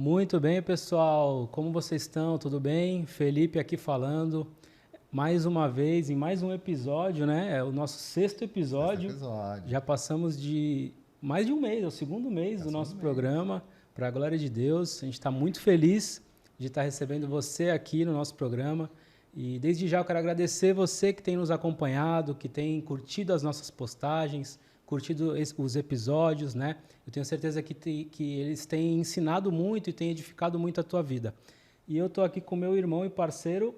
Muito bem, pessoal. Como vocês estão? Tudo bem? Felipe aqui falando. Mais uma vez, em mais um episódio, né? É o nosso sexto Sexto episódio. episódio. Já passamos de mais de um mês, é o segundo mês do nosso programa. Para a glória de Deus, a gente está muito feliz de estar recebendo você aqui no nosso programa. E desde já eu quero agradecer você que tem nos acompanhado, que tem curtido as nossas postagens, curtido os episódios, né? Eu tenho certeza que eles têm ensinado muito e têm edificado muito a tua vida. E eu estou aqui com meu irmão e parceiro.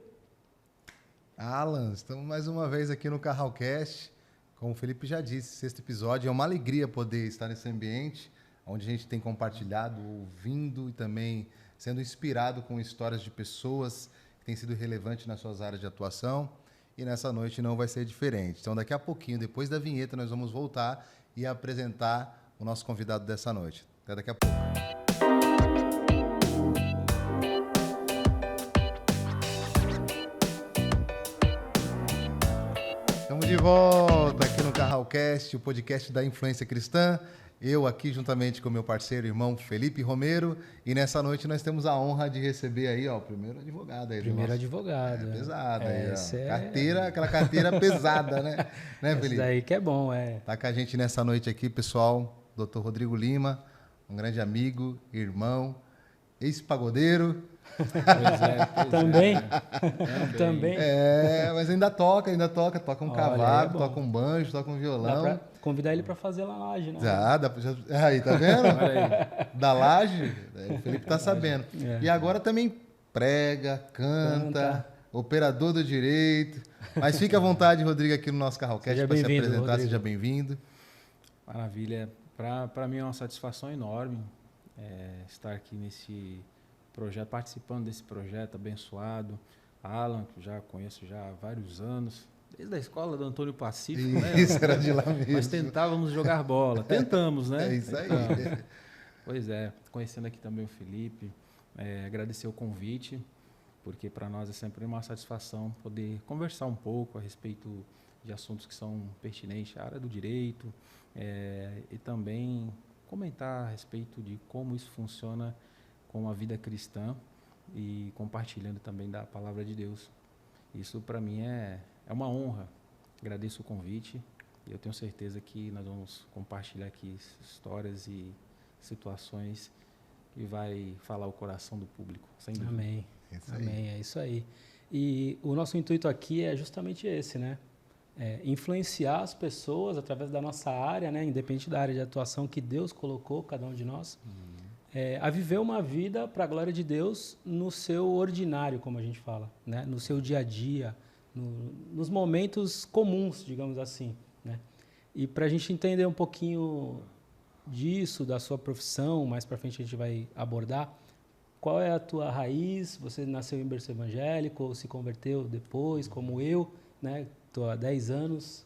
Alan, estamos mais uma vez aqui no Carralcast. Como o Felipe já disse, sexto episódio. É uma alegria poder estar nesse ambiente onde a gente tem compartilhado, ouvindo e também sendo inspirado com histórias de pessoas que têm sido relevantes nas suas áreas de atuação. E nessa noite não vai ser diferente. Então, daqui a pouquinho, depois da vinheta, nós vamos voltar e apresentar o nosso convidado dessa noite. Até daqui a pouco. Estamos de volta aqui no Carralcast, o podcast da Influência Cristã. Eu aqui juntamente com meu parceiro, irmão Felipe Romero. E nessa noite nós temos a honra de receber aí, ó, o primeiro advogado aí. Primeiro advogado. É pesado aí, ó. É... Carteira, aquela carteira pesada, né? Né, Felipe? Isso daí que é bom, é. Tá com a gente nessa noite aqui, pessoal, Dr. Rodrigo Lima, um grande amigo, irmão, ex-pagodeiro. Também? Também. É, mas ainda toca um cavaco, é toca um banjo, toca um violão. Dá pra convidar ele para fazer lá na laje, né? Aí, tá vendo? Da laje, o Felipe tá sabendo. E agora também prega, canta, operador do direito. Mas fique à vontade, Rodrigo, aqui no nosso Carralcast para se apresentar. Rodrigo. Seja bem-vindo. Maravilha. Para mim é uma satisfação enorme estar aqui nesse projeto, participando desse projeto abençoado. Alan, que já conheço já há vários anos, desde a escola do Antônio Pacífico, né? Isso, era de lá mesmo. Nós tentávamos jogar bola. Tentamos, né? É isso aí. Pois é, conhecendo aqui também o Felipe, agradecer o convite, porque para nós é sempre uma satisfação poder conversar um pouco a respeito de assuntos que são pertinentes à área do direito e também comentar a respeito de como isso funciona com a vida cristã e compartilhando também da palavra de Deus. Isso para mim é uma honra. Agradeço o convite e eu tenho certeza que nós vamos compartilhar aqui histórias e situações que vai falar o coração do público, sem dúvida. Amém. Amém, é isso aí. E o nosso intuito aqui é justamente esse, né? Influenciar as pessoas através da nossa área, né? Independente da área de atuação que Deus colocou, cada um de nós, a viver uma vida para a glória de Deus no seu ordinário, como a gente fala, né? No seu dia a dia, nos momentos comuns, digamos assim, né? E para a gente entender um pouquinho disso, da sua profissão, mais para frente a gente vai abordar, qual é a tua raiz? Você nasceu em berço evangélico ou se converteu depois, como eu, né? Estou há 10 anos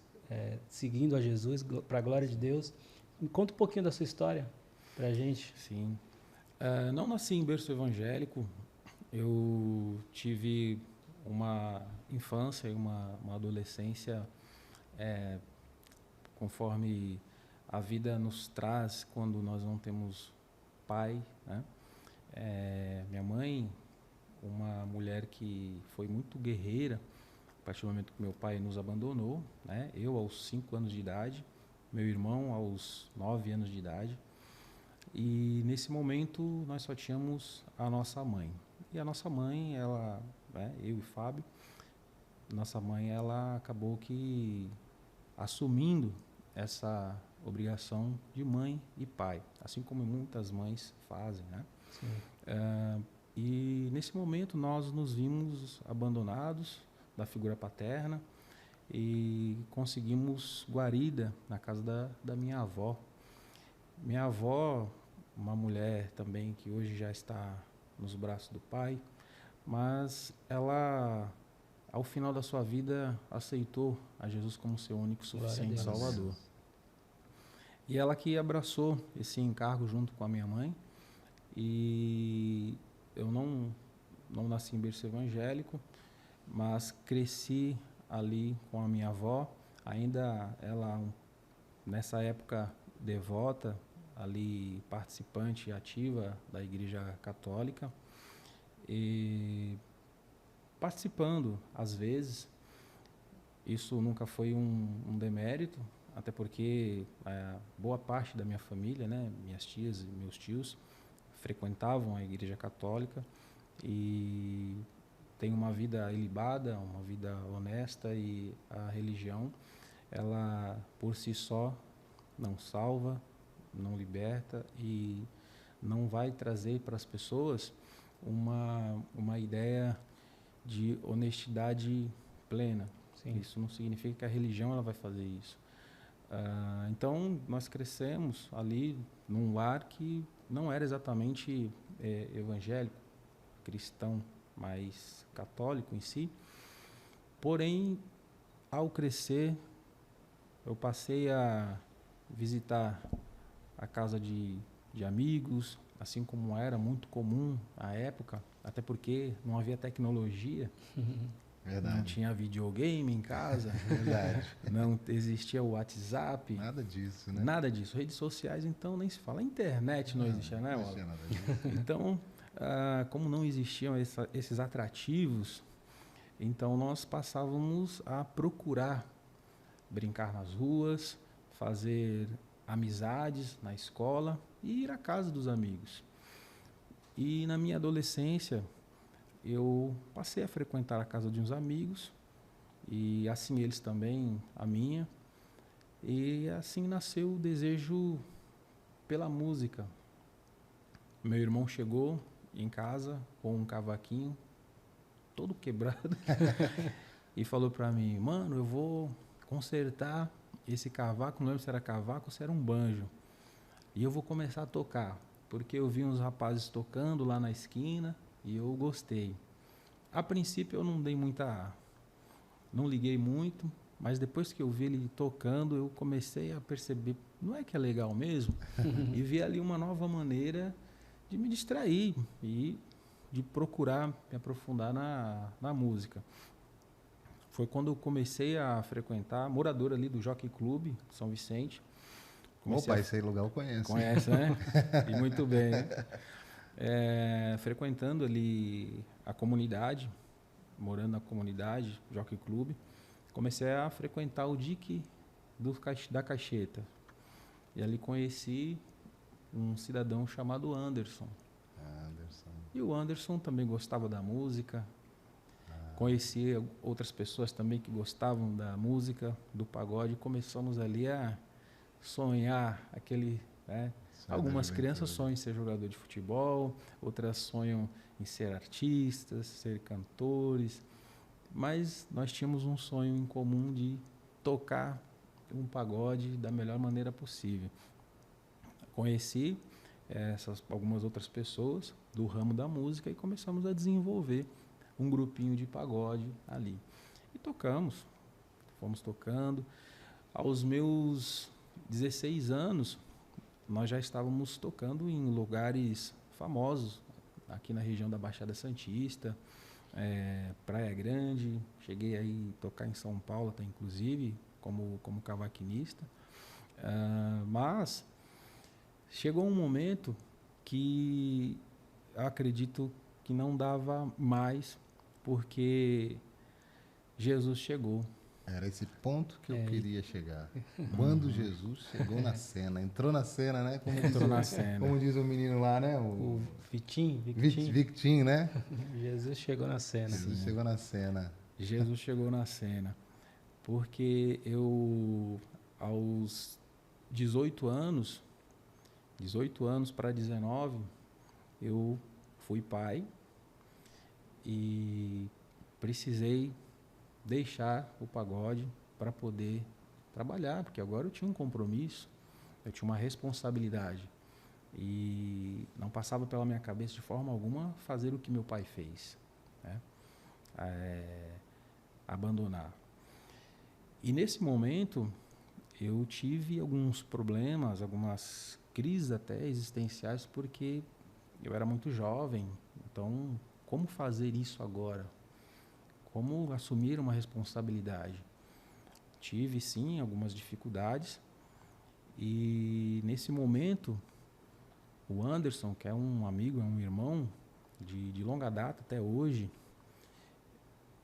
seguindo a Jesus, para a glória de Deus. Me conta um pouquinho da sua história para a gente. Sim. Não nasci em berço evangélico. Eu tive uma infância e uma adolescência conforme a vida nos traz quando nós não temos pai, né? Minha mãe, uma mulher que foi muito guerreira, a partir do momento que meu pai nos abandonou, né? Eu aos 5 anos de idade, meu irmão aos 9 anos de idade. E nesse momento nós só tínhamos a nossa mãe. E a nossa mãe, ela, eu e Fábio, nossa mãe, ela acabou que assumindo essa obrigação de mãe e pai, assim como muitas mães fazem, né? E nesse momento nós nos vimos abandonados da figura paterna e conseguimos guarida na casa da minha avó. Minha avó, uma mulher também que hoje já está nos braços do pai, mas ela, ao final da sua vida, aceitou a Jesus como seu único suficiente Salvador. E ela que abraçou esse encargo junto com a minha mãe. E eu não nasci em berço evangélico, mas cresci ali com a minha avó, ainda ela, nessa época, devota ali participante ativa da Igreja Católica e participando, às vezes. Isso nunca foi um demérito, até porque boa parte da minha família, né, minhas tias e meus tios, frequentavam a Igreja Católica e tem uma vida ilibada, uma vida honesta, e a religião, ela por si só não salva, não liberta e não vai trazer para as pessoas uma ideia de honestidade plena. Sim. Isso não significa que a religião ela vai fazer isso. Então, nós crescemos ali num lar que não era exatamente evangélico, cristão, mas católico em si. Porém, ao crescer, eu passei a visitar a casa de amigos, assim como era muito comum à época, até porque não havia tecnologia. Verdade. Não tinha videogame em casa. Verdade. Não existia o WhatsApp. Nada disso, né? Nada disso. Redes sociais, então, nem se fala. A internet não existia, né, Não Wallace? existia nada disso. Então, como não existiam esses atrativos, então nós passávamos a procurar brincar nas ruas, fazer amizades na escola e ir à casa dos amigos. E na minha adolescência, eu passei a frequentar a casa de uns amigos e assim eles também a minha, e assim nasceu o desejo pela música. Meu irmão chegou em casa com um cavaquinho todo quebrado e falou para mim: mano, eu vou consertar esse cavaco, não lembro se era cavaco ou se era um banjo, e eu vou começar a tocar, porque eu vi uns rapazes tocando lá na esquina e eu gostei. A princípio eu não liguei muito, mas depois que eu vi ele tocando, eu comecei a perceber, não é que é legal mesmo? E vi ali uma nova maneira de me distrair e de procurar me aprofundar na música. Foi quando eu comecei a frequentar, morador ali do Jockey Club, São Vicente. Opa, esse lugar eu conheço. Conhece, né? E muito bem, né? Frequentando ali a comunidade, morando na comunidade, Jockey Club, comecei a frequentar o dique da Caixeta. E ali conheci um cidadão chamado Anderson. E o Anderson também gostava da música. Conheci outras pessoas também que gostavam da música, do pagode. Começamos ali a sonhar aquele... né? Algumas crianças sonham em ser jogador de futebol, outras sonham em ser artistas, ser cantores. Mas nós tínhamos um sonho em comum de tocar um pagode da melhor maneira possível. Conheci algumas outras pessoas do ramo da música e começamos a desenvolver um grupinho de pagode ali. E tocamos, fomos tocando. Aos meus 16 anos, nós já estávamos tocando em lugares famosos, aqui na região da Baixada Santista, Praia Grande. Cheguei aí a tocar em São Paulo, até inclusive, como cavaquinista. Mas chegou um momento que eu acredito que não dava mais, porque Jesus chegou. Era esse ponto que eu queria chegar. Quando Jesus chegou na cena, entrou na cena, né? Como diz o menino lá, né? O Vitinho. Victim, né? Jesus chegou na cena. Jesus chegou na cena. Jesus chegou na cena. Porque eu, aos 18 anos para 19, eu fui pai e precisei deixar o pagode para poder trabalhar, porque agora eu tinha um compromisso, eu tinha uma responsabilidade e não passava pela minha cabeça de forma alguma fazer o que meu pai fez, né? Abandonar. E nesse momento eu tive alguns problemas, algumas crises até existenciais, porque eu era muito jovem. Então, como fazer isso agora? Como assumir uma responsabilidade? Tive, sim, algumas dificuldades E nesse momento, o Anderson, que é um amigo, é um irmão de longa data até hoje,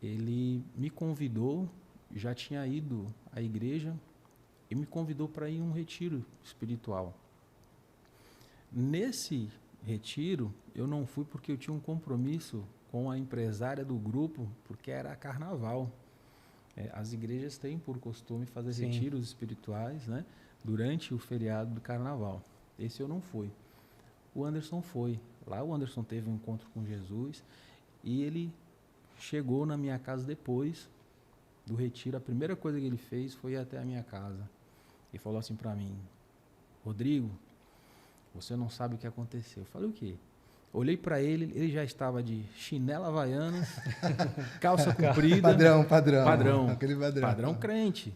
ele me convidou, já tinha ido à igreja, e me convidou para ir em um retiro espiritual. Nesse retiro, eu não fui porque eu tinha um compromisso com a empresária do grupo, porque era carnaval. As igrejas têm por costume fazer Sim. retiros espirituais, né, durante o feriado do carnaval. Esse eu não fui. O Anderson foi. Lá o Anderson teve um encontro com Jesus e ele chegou na minha casa depois do retiro. A primeira coisa que ele fez foi ir até a minha casa e falou assim para mim: Rodrigo, você não sabe o que aconteceu. Eu falei: o quê? Olhei para ele, ele já estava de chinela havaianas, calça comprida. Padrão. Aquele padrão. Padrão crente.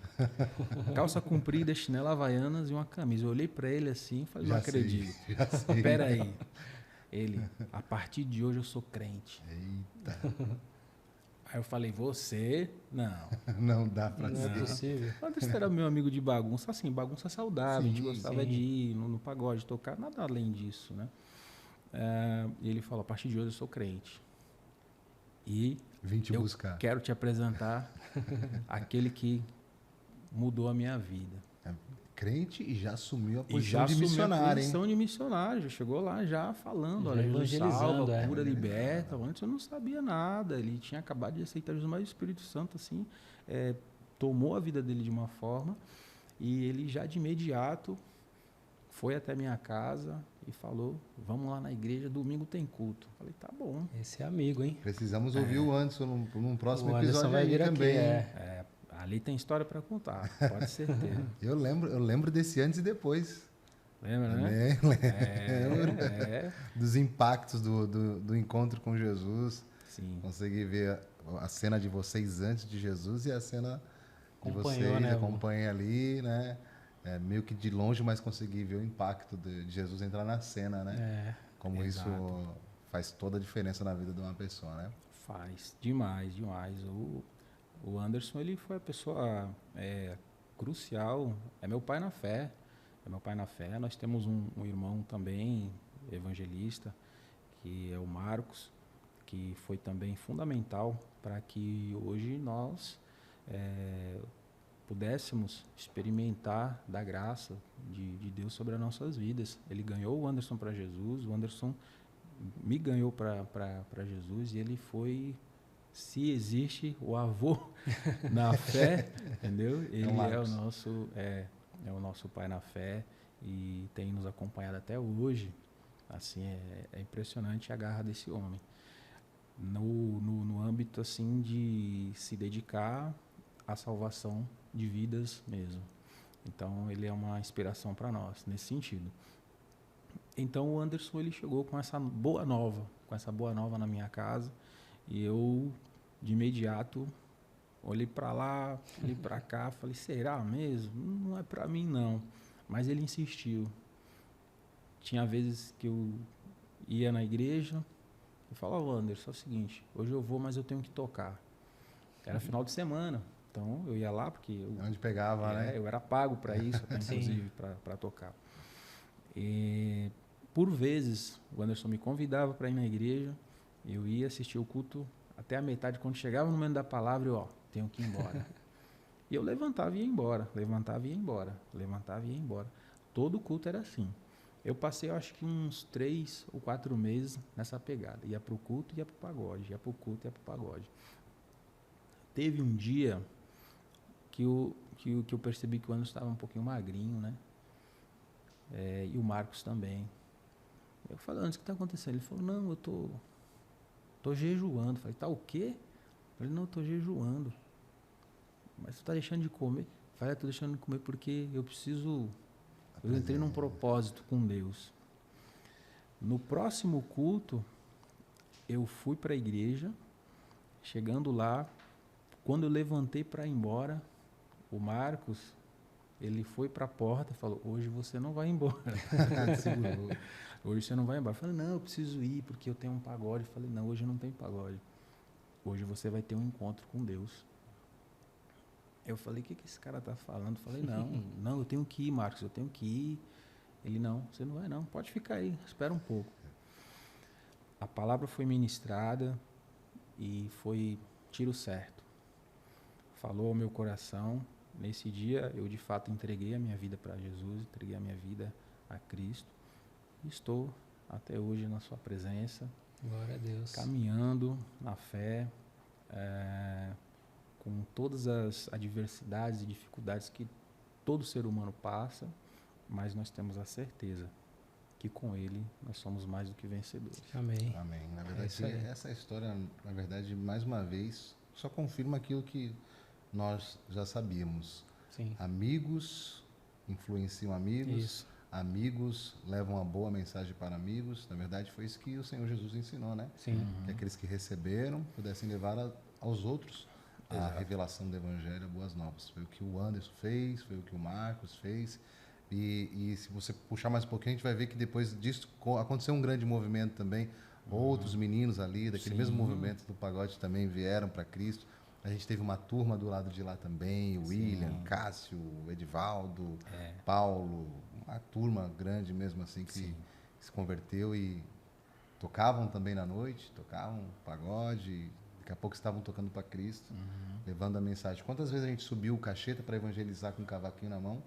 Calça comprida, chinela havaianas e uma camisa. Eu olhei para ele assim e falei: não acredito. Já sei. Espera aí. Ele: a partir de hoje eu sou crente. Eita. Aí eu falei: você? Não. Não dá pra Não ser. é possível. O Anderson era meu amigo de bagunça, assim, bagunça saudável. Sim, a gente gostava sim. de ir no pagode, tocar, nada além disso, né? E ele falou: a partir de hoje eu sou crente. E Vim te eu buscar. quero te apresentar aquele que mudou a minha vida. Crente e já assumiu a E posição já de assumiu a missionário, hein? posição de missionário. Já chegou lá já falando: Já olha, Jesus evangelizando, salva, é. cura, liberta. Antes eu não sabia nada. Ele tinha acabado de aceitar Jesus, mas o Espírito Santo, assim, tomou a vida dele de uma forma, e ele já de imediato foi até minha casa e falou: vamos lá na igreja, domingo tem culto. Falei: tá bom. Esse é amigo, hein? Precisamos ouvir o Anderson num próximo O Anderson episódio vai aí vir também. aqui, hein? Ali tem história para contar, pode ser ter. Eu lembro desse antes e depois. Lembra, né? Dos impactos do encontro com Jesus. Sim. Consegui ver a cena de vocês antes de Jesus e a cena de Acompanhou, vocês. né? Acompanhei ali, né? Meio que de longe, mas consegui ver o impacto de Jesus entrar na cena, né? Como exato. isso faz toda a diferença na vida de uma pessoa, né? Faz demais, demais. O Anderson, ele foi a pessoa crucial. É meu pai na fé. É meu pai na fé. Nós temos um irmão também, evangelista, que é o Marcos, que foi também fundamental para que hoje nós pudéssemos experimentar da graça de Deus sobre as nossas vidas. Ele ganhou o Anderson para Jesus, o Anderson me ganhou para Jesus, e ele foi, se existe o avô na fé, entendeu? Ele é o nosso pai na fé e tem nos acompanhado até hoje. Assim, é impressionante a garra desse homem no âmbito assim de se dedicar à salvação de vidas mesmo. Então ele é uma inspiração para nós nesse sentido. Então o Anderson, ele chegou com essa boa nova na minha casa, e eu de imediato olhei para lá, olhei para cá, falei: será mesmo? Não é para mim não. Mas ele insistiu. Tinha vezes que eu ia na igreja e falava: Anderson, é o seguinte, hoje eu vou, mas eu tenho que tocar. Era final de semana, então eu ia lá porque Onde pegava, né? eu era pago para isso, até inclusive para tocar. E por vezes o Anderson me convidava para ir na igreja, eu ia assistir o culto até a metade. Quando chegava no momento da palavra, eu tenho que ir embora. E eu levantava e ia embora, levantava e ia embora, levantava e ia embora. Todo culto era assim. Eu passei, eu acho que uns 3 ou 4 meses nessa pegada. Ia para o culto e ia para o pagode, ia para o culto e ia para o pagode. Teve um dia que eu percebi que o Anderson estava um pouquinho magrinho, né? E o Marcos também. Eu falei: Anderson, o que está acontecendo? Ele falou: não, eu tô jejuando. Eu falei: tá o quê? Eu falei: não, eu tô jejuando. Mas tu tá deixando de comer? Eu falei: eu tô deixando de comer porque eu preciso... Eu entrei num propósito com Deus. No próximo culto, eu fui para a igreja. Chegando lá, quando eu levantei para ir embora, o Marcos, ele foi para a porta e falou: hoje você não vai embora. Segurou. Hoje você não vai embora. Eu falei: não, eu preciso ir porque eu tenho um pagode. Eu falei: não, hoje não tem pagode. Hoje você vai ter um encontro com Deus. Eu falei, o que esse cara tá falando? Eu falei, não, eu tenho que ir, Marcos, eu tenho que ir. Ele, não, você não vai não, pode ficar aí, espera um pouco. A palavra foi ministrada e foi tiro certo. Falou ao meu coração. Nesse dia, eu de fato entreguei a minha vida para Jesus, entreguei a minha vida a Cristo. E estou até hoje na sua presença. Glória a Deus. Caminhando na fé, com todas as adversidades e dificuldades que todo ser humano passa, mas nós temos a certeza que com Ele nós somos mais do que vencedores. Amém. Amém. Na verdade, essa história, na verdade, mais uma vez, só confirma aquilo que nós já sabíamos. Sim. Amigos influenciam amigos. Isso. Amigos levam uma boa mensagem para amigos. Na verdade, foi isso que o Senhor Jesus ensinou, né? Sim. Que aqueles que receberam pudessem levar aos outros a revelação do Evangelho, boas novas. Foi o que o Anderson fez, foi o que o Marcos fez. E se você puxar mais um pouquinho, a gente vai ver que depois disso aconteceu um grande movimento também. Outros meninos ali, daquele mesmo movimento do pagode, também vieram para Cristo. A gente teve uma turma do lado de lá também, o William, Cássio, Edivaldo, Paulo, uma turma grande mesmo assim que se converteu e tocavam também na noite, tocavam pagode, daqui a pouco estavam tocando para Cristo, levando a mensagem. Quantas vezes a gente subiu o cacheta para evangelizar com um cavaquinho na mão,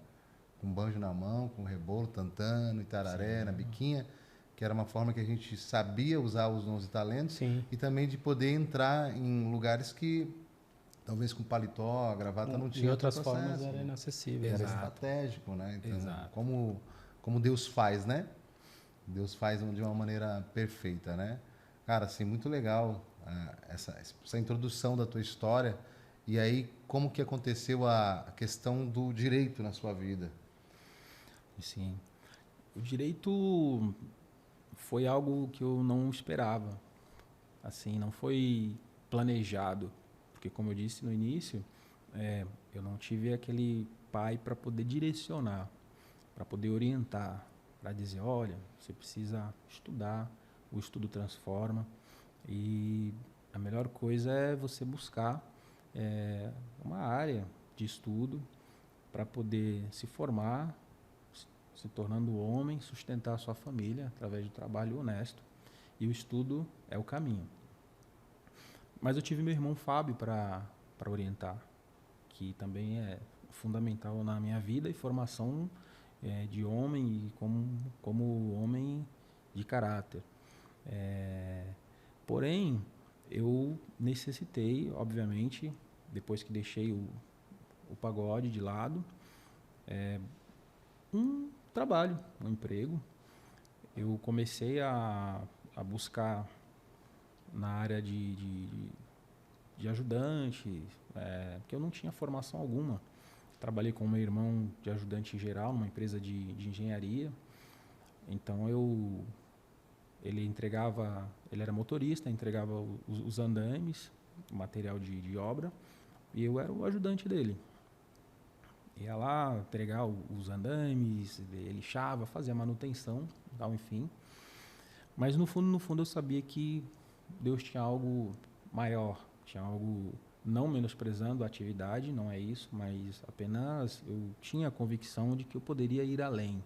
com um banjo na mão, com rebolo, tantano, itararé, na biquinha, que era uma forma que a gente sabia usar os dons e talentos, e também de poder entrar em lugares que talvez com paletó, gravata não tinha. De outras formas era inacessível. Era estratégico, né? Então, como Deus faz, né? Deus faz de uma maneira perfeita, né? Cara, assim, muito legal essa introdução da tua história. E aí, como que aconteceu a questão do direito na sua vida? Sim. O direito foi algo que eu não esperava. Assim, não foi planejado. Porque, como eu disse no início, eu não tive aquele pai para poder direcionar, para poder orientar, para dizer, olha, você precisa estudar, o estudo transforma, e a melhor coisa é você buscar uma área de estudo para poder se formar, se tornando homem, sustentar a sua família através do trabalho honesto, e o estudo é o caminho. Mas eu tive meu irmão Fábio para orientar, que também é fundamental na minha vida e formação de homem e como homem de caráter. Porém, eu necessitei, obviamente, depois que deixei o pagode de lado, um trabalho, um emprego. Eu comecei a buscar na área de ajudante, porque eu não tinha formação alguma. Trabalhei com meu irmão de ajudante geral numa empresa de engenharia. Então ele era motorista, entregava os andames, o material de obra, e eu era o ajudante dele. Ia lá entregar os andames, ele lixava, fazia manutenção, tal, enfim. Mas no fundo eu sabia que Deus tinha algo maior, tinha algo, não menosprezando a atividade, não é isso, mas apenas eu tinha a convicção de que eu poderia ir além.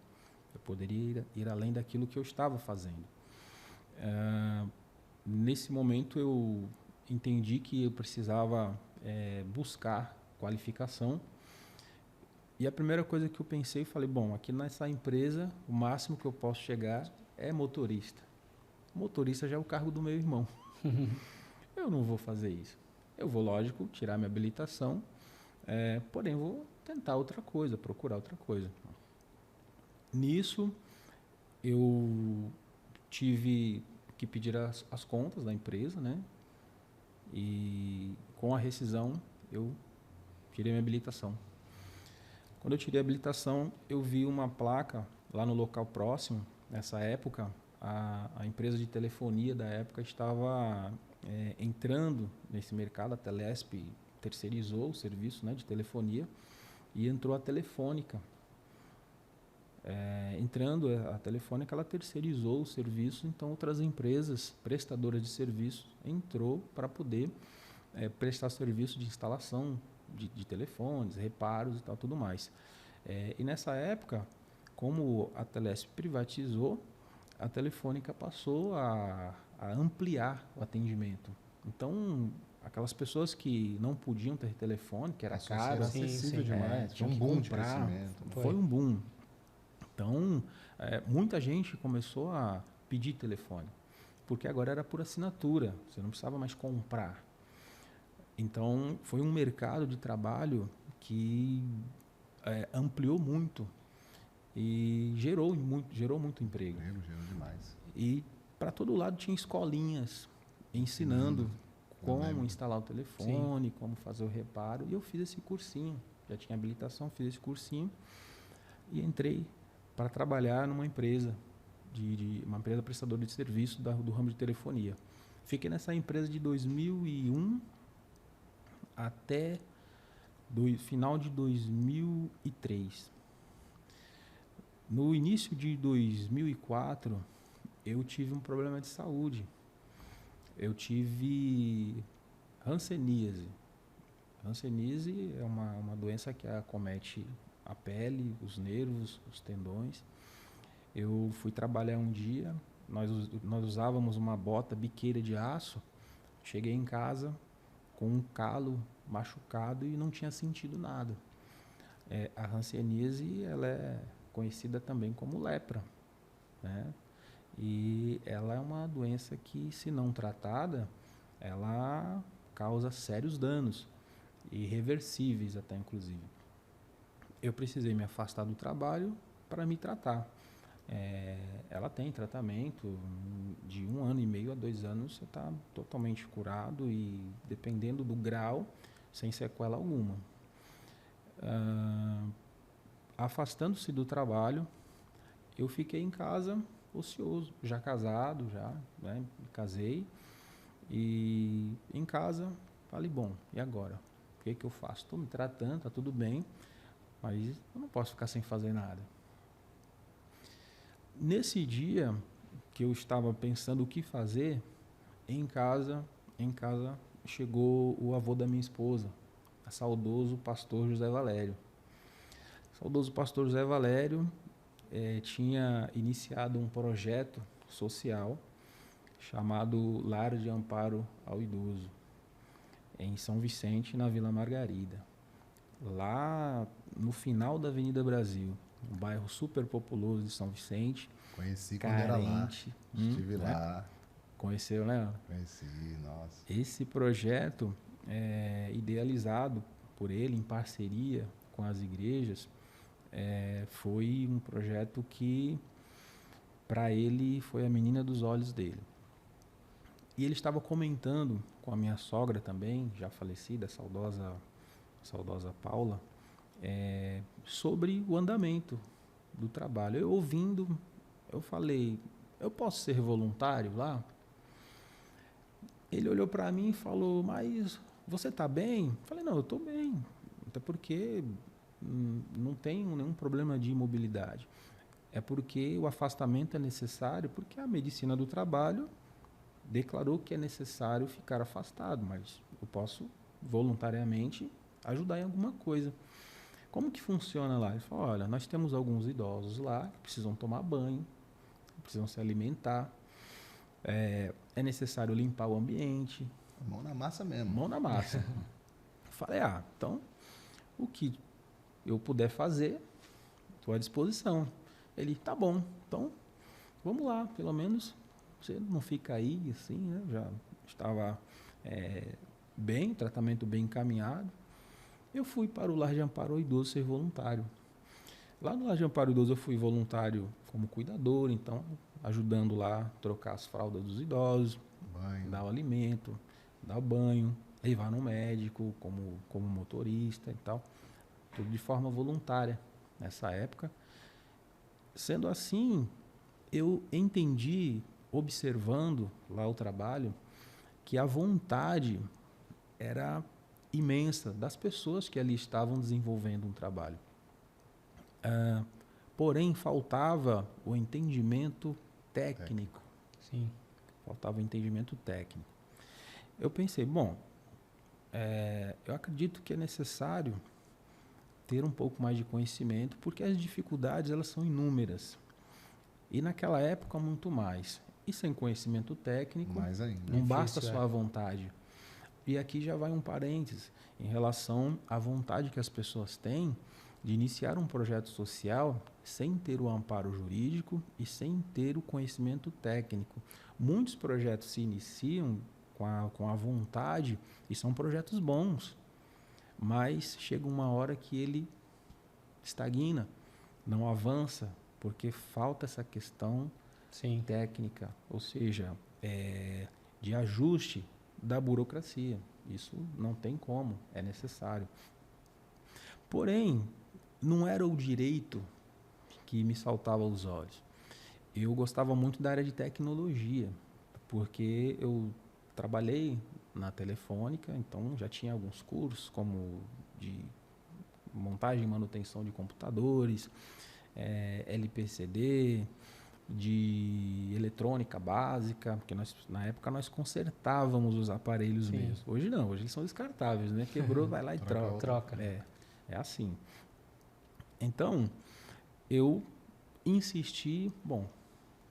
Eu poderia ir além daquilo que eu estava fazendo. Nesse momento eu entendi que eu precisava buscar qualificação. E a primeira coisa que eu pensei, falei, bom, aqui nessa empresa, o máximo que eu posso chegar é motorista. Motorista já é o cargo do meu irmão. Eu não vou fazer isso. Eu vou, lógico, tirar minha habilitação, porém vou tentar outra coisa, procurar outra coisa. Nisso, eu tive que pedir as contas da empresa, né? E com a rescisão, eu tirei minha habilitação. Quando eu tirei a habilitação, eu vi uma placa lá no local próximo. Nessa época, a empresa de telefonia da época estava entrando nesse mercado. A Telesp terceirizou o serviço, né, de telefonia, e entrou a Telefônica. Entrando a Telefônica, ela terceirizou o serviço, então outras empresas prestadoras de serviço entrou para poder prestar serviço de instalação de telefones, reparos e tal, tudo mais. E nessa época, como a Telesp privatizou, a Telefônica passou a ampliar o atendimento. Então, aquelas pessoas que não podiam ter telefone, que era caro, acessível demais, tinham um que boom de comprar. crescimento. Foi um boom. Então, muita gente começou a pedir telefone, porque agora era por assinatura, você não precisava mais comprar. Então, foi um mercado de trabalho que ampliou muito e gerou muito emprego. Gerou demais. E para todo lado tinha escolinhas ensinando como instalar o telefone, como fazer o reparo. E eu fiz esse cursinho, já tinha habilitação, fiz esse cursinho e entrei para trabalhar numa empresa, uma empresa prestadora de serviço do ramo de telefonia. Fiquei nessa empresa de 2001 até final de 2003. No início de 2004, eu tive um problema de saúde. Eu tive hanseníase. Hanseníase é uma doença que acomete a pele, os nervos, os tendões. Eu fui trabalhar um dia, nós usávamos uma bota biqueira de aço. Cheguei em casa com um calo machucado e não tinha sentido nada. A hanseníase, ela é conhecida também como lepra, né? E ela é uma doença que, se não tratada, ela causa sérios danos, irreversíveis até, inclusive. Eu precisei me afastar do trabalho para me tratar. Ela tem tratamento de 1 ano e meio a 2 anos, você está totalmente curado e, dependendo do grau, sem sequela alguma. Afastando-se do trabalho, eu fiquei em casa ocioso, já casado, né, me casei, e em casa falei, bom, e agora? O que eu faço? Estou me tratando, está tudo bem, mas eu não posso ficar sem fazer nada. Nesse dia que eu estava pensando o que fazer, em casa chegou o avô da minha esposa, o saudoso pastor José Valério. O saudoso pastor José Valério tinha iniciado um projeto social chamado Lar de Amparo ao Idoso, em São Vicente, na Vila Margarida. Lá no final da Avenida Brasil, um bairro super populoso de São Vicente. Conheci carente, quando era lá. Estive lá. Conheceu, né? Conheci, nossa. Esse projeto, idealizado por ele em parceria com as igrejas, foi um projeto que, para ele, foi a menina dos olhos dele. E ele estava comentando com a minha sogra também, já falecida, a saudosa Paula, sobre o andamento do trabalho. Eu ouvindo, eu falei, eu posso ser voluntário lá? Ele olhou para mim e falou, mas você está bem? Eu falei, não, eu estou bem, até porque não tenho nenhum problema de imobilidade. É porque o afastamento é necessário, porque a medicina do trabalho declarou que é necessário ficar afastado, mas eu posso voluntariamente ajudar em alguma coisa. Como que funciona lá? Ele falou, olha, nós temos alguns idosos lá que precisam tomar banho, precisam se alimentar, é necessário limpar o ambiente. Mão na massa mesmo. Mão na massa. Falei, então, o que eu puder fazer, estou à disposição. Ele, tá bom, então, vamos lá, pelo menos você não fica aí, assim, né? Já estava bem, tratamento bem encaminhado. Eu fui para o Lar de Amparo ao Idoso ser voluntário. Lá no Lar de Amparo ao Idoso eu fui voluntário como cuidador, então ajudando lá a trocar as fraldas dos idosos, dar o alimento, dar o banho, levar no médico como motorista e tal. Tudo de forma voluntária nessa época. Sendo assim, eu entendi, observando lá o trabalho, que a vontade era imensa das pessoas que ali estavam desenvolvendo um trabalho. Porém, faltava o entendimento técnico. Sim. Faltava o entendimento técnico. Eu pensei, bom, eu acredito que é necessário ter um pouco mais de conhecimento, porque as dificuldades elas são inúmeras. E naquela época, muito mais. E sem conhecimento técnico, Mais ainda. não basta Difícil, só a vontade. E aqui já vai um parênteses em relação à vontade que as pessoas têm de iniciar um projeto social sem ter o amparo jurídico e sem ter o conhecimento técnico. Muitos projetos se iniciam com a vontade e são projetos bons, mas chega uma hora que ele estagna, não avança, porque falta essa questão Sim. técnica, ou seja, de ajuste da burocracia. Isso não tem como, é necessário. Porém, não era o direito que me saltava aos olhos. Eu gostava muito da área de tecnologia, porque eu trabalhei na Telefônica, então já tinha alguns cursos, como de montagem e manutenção de computadores, LPCD, de eletrônica básica, porque na época nós consertávamos os aparelhos mesmo. Hoje não, hoje eles são descartáveis, né? Quebrou, vai lá e troca. É assim. Então, eu insisti,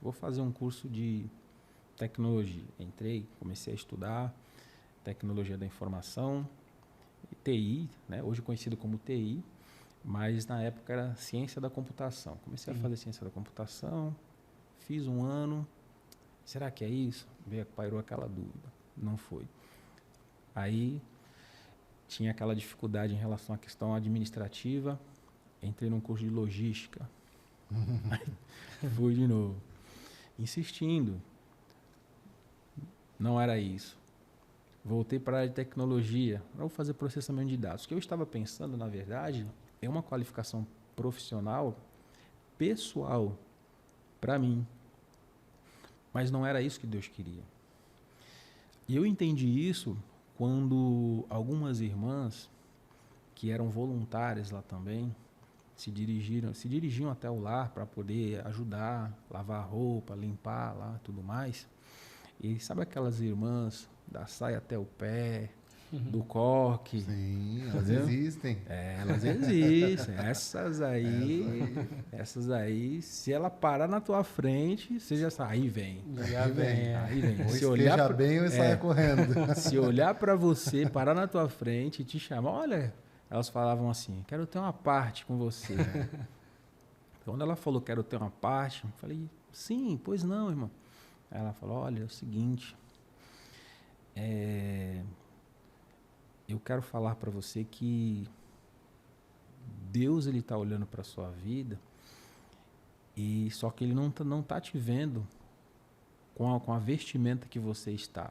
vou fazer um curso de tecnologia. Entrei, comecei a estudar tecnologia da informação, TI, né? Hoje conhecido como TI, mas na época era ciência da computação. Comecei a fazer ciência da computação, fiz um ano. Será que é isso? Pairou aquela dúvida. Não foi. Aí tinha aquela dificuldade em relação à questão administrativa. Entrei num curso de logística. Aí fui de novo. Insistindo. Não era isso. Voltei para a área de tecnologia. Vou fazer processamento de dados. O que eu estava pensando, na verdade, é uma qualificação profissional pessoal para mim. Mas não era isso que Deus queria. E eu entendi isso quando algumas irmãs, que eram voluntárias lá também, se dirigiam até o lar para poder ajudar, lavar roupa, limpar lá, tudo mais. E sabe aquelas irmãs da saia até o pé, do coque? Sim, elas existem. Elas existem. Essas aí, se ela parar na tua frente, você já sabe, aí vem. Aí vem. Ou Se esteja bem ou saia correndo. Se olhar para você, parar na tua frente e te chamar, olha, elas falavam assim, quero ter uma parte com você. Quando ela falou, quero ter uma parte, eu falei, sim, pois não, irmã. Ela falou, olha, é o seguinte, eu quero falar para você que Deus ele está olhando para a sua vida e só que ele não tá te vendo com a vestimenta que você está.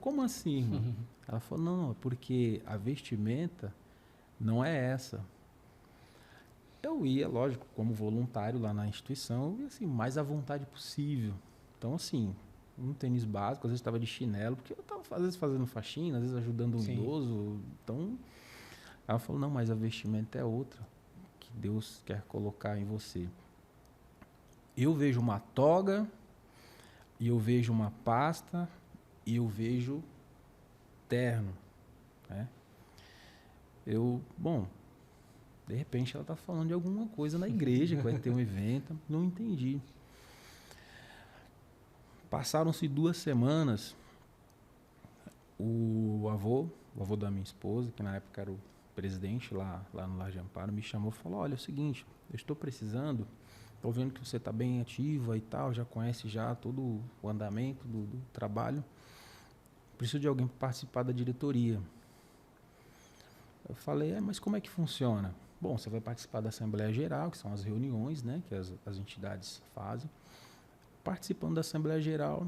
Como assim, irmão? Ela falou, não, é porque a vestimenta não é essa. Eu ia, lógico, como voluntário lá na instituição, e assim, mais à vontade possível. Então, assim, um tênis básico, às vezes estava de chinelo, porque eu estava às vezes fazendo faxina, às vezes ajudando um idoso. Então, ela falou, não, mas a vestimenta é outra que Deus quer colocar em você. Eu vejo uma toga, e eu vejo uma pasta, e eu vejo terno. Né? De repente ela está falando de alguma coisa na igreja, que vai ter um evento, não entendi. Passaram-se 2 semanas, o avô da minha esposa, que na época era o presidente lá no Lar de Amparo, me chamou e falou, olha, é o seguinte, eu estou precisando, estou vendo que você está bem ativa e tal, já conhece já todo o andamento do trabalho, preciso de alguém para participar da diretoria. Eu falei, mas como é que funciona? Bom, você vai participar da Assembleia Geral, que são as reuniões, né, que as entidades fazem. Participando da Assembleia Geral,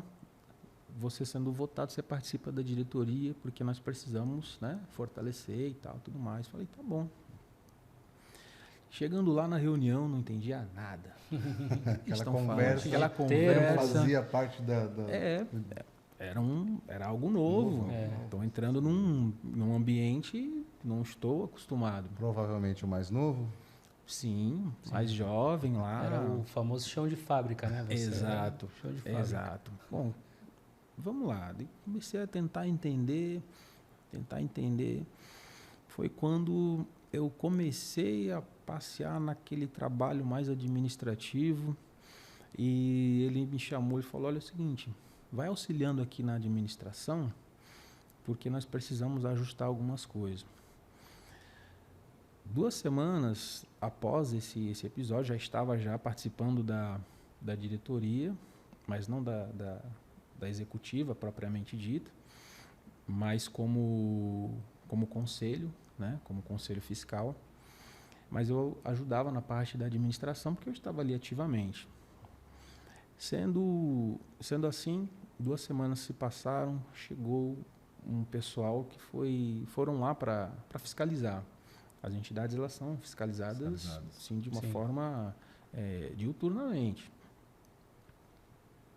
você sendo votado, você participa da diretoria, porque nós precisamos, né, fortalecer e tal, tudo mais. Falei, tá bom. Chegando lá na reunião, não entendia nada. Aquela conversa fazia parte da... Era algo novo. Estou entrando num ambiente, não estou acostumado. Provavelmente o mais novo? Sim, mais jovem lá. Era o famoso chão de fábrica, né? Exato. Chão de fábrica. Exato. Bom, vamos lá. Comecei a tentar entender. tentar entender. Foi quando eu comecei a passear naquele trabalho mais administrativo e ele me chamou e falou, olha, é o seguinte, vai auxiliando aqui na administração, porque nós precisamos ajustar algumas coisas. 2 semanas após esse episódio, já estava participando da diretoria, mas não da executiva propriamente dita, mas como conselho, né, como conselho fiscal. Mas eu ajudava na parte da administração porque eu estava ali ativamente. Sendo assim, 2 semanas se passaram, chegou um pessoal que foram lá para fiscalizar. As entidades, elas são fiscalizadas sim, de uma forma diuturnamente.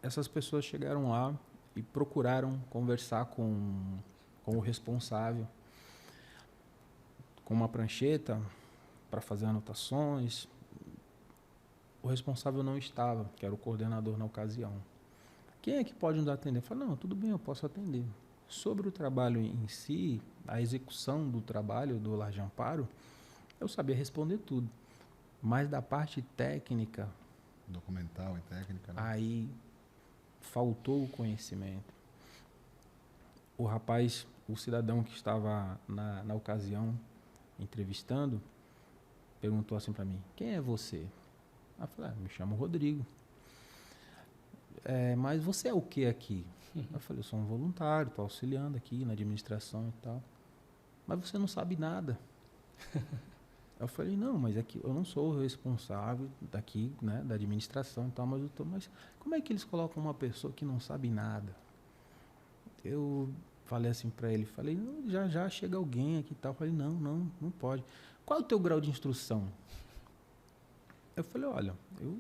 Essas pessoas chegaram lá e procuraram conversar com o responsável, com uma prancheta para fazer anotações. O responsável não estava, que era o coordenador na ocasião. Quem é que pode nos atender? Eu falei, não, tudo bem, eu posso atender. Sobre o trabalho em si, a execução do trabalho do Lar de Amparo, eu sabia responder tudo. Mas da parte técnica... Documental e técnica, né? Aí faltou o conhecimento. O rapaz, o cidadão que estava na ocasião entrevistando, perguntou assim para mim, quem é você? Eu falei, me chamo Rodrigo. Mas você é o que aqui? Eu falei, eu sou um voluntário, estou auxiliando aqui na administração e tal. Mas você não sabe nada. Eu falei, não, mas aqui eu não sou o responsável daqui, né, da administração e tal, mas como é que eles colocam uma pessoa que não sabe nada? Eu falei assim para ele, já chega alguém aqui e tal. Eu falei, não pode. Qual é o teu grau de instrução? Eu falei, olha, eu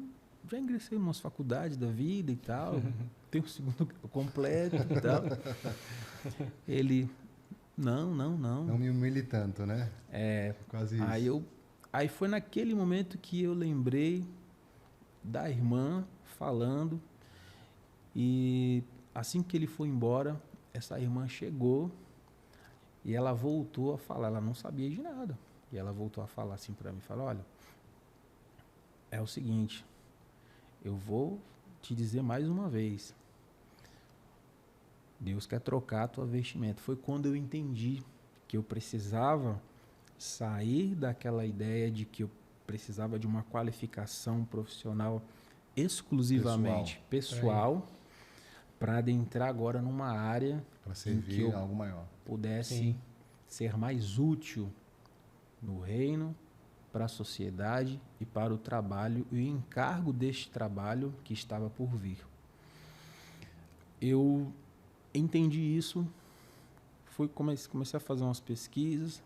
já ingressei em umas faculdades da vida e tal, tenho o 2º grau completo e tal. Ele, não. Não me humilhe tanto, né? Quase isso. Aí foi naquele momento que eu lembrei da irmã falando, e assim que ele foi embora, essa irmã chegou e ela voltou a falar, ela não sabia de nada. E ela voltou a falar assim para mim, falou, olha, é o seguinte, eu vou te dizer mais uma vez, Deus quer trocar a tua vestimenta. Foi quando eu entendi que eu precisava sair daquela ideia de que eu precisava de uma qualificação profissional exclusivamente pessoal para adentrar agora numa área para servir em que algo maior, pudesse ser mais útil no reino, para a sociedade e para o trabalho e o encargo deste trabalho que estava por vir. Eu entendi isso, comecei a fazer umas pesquisas,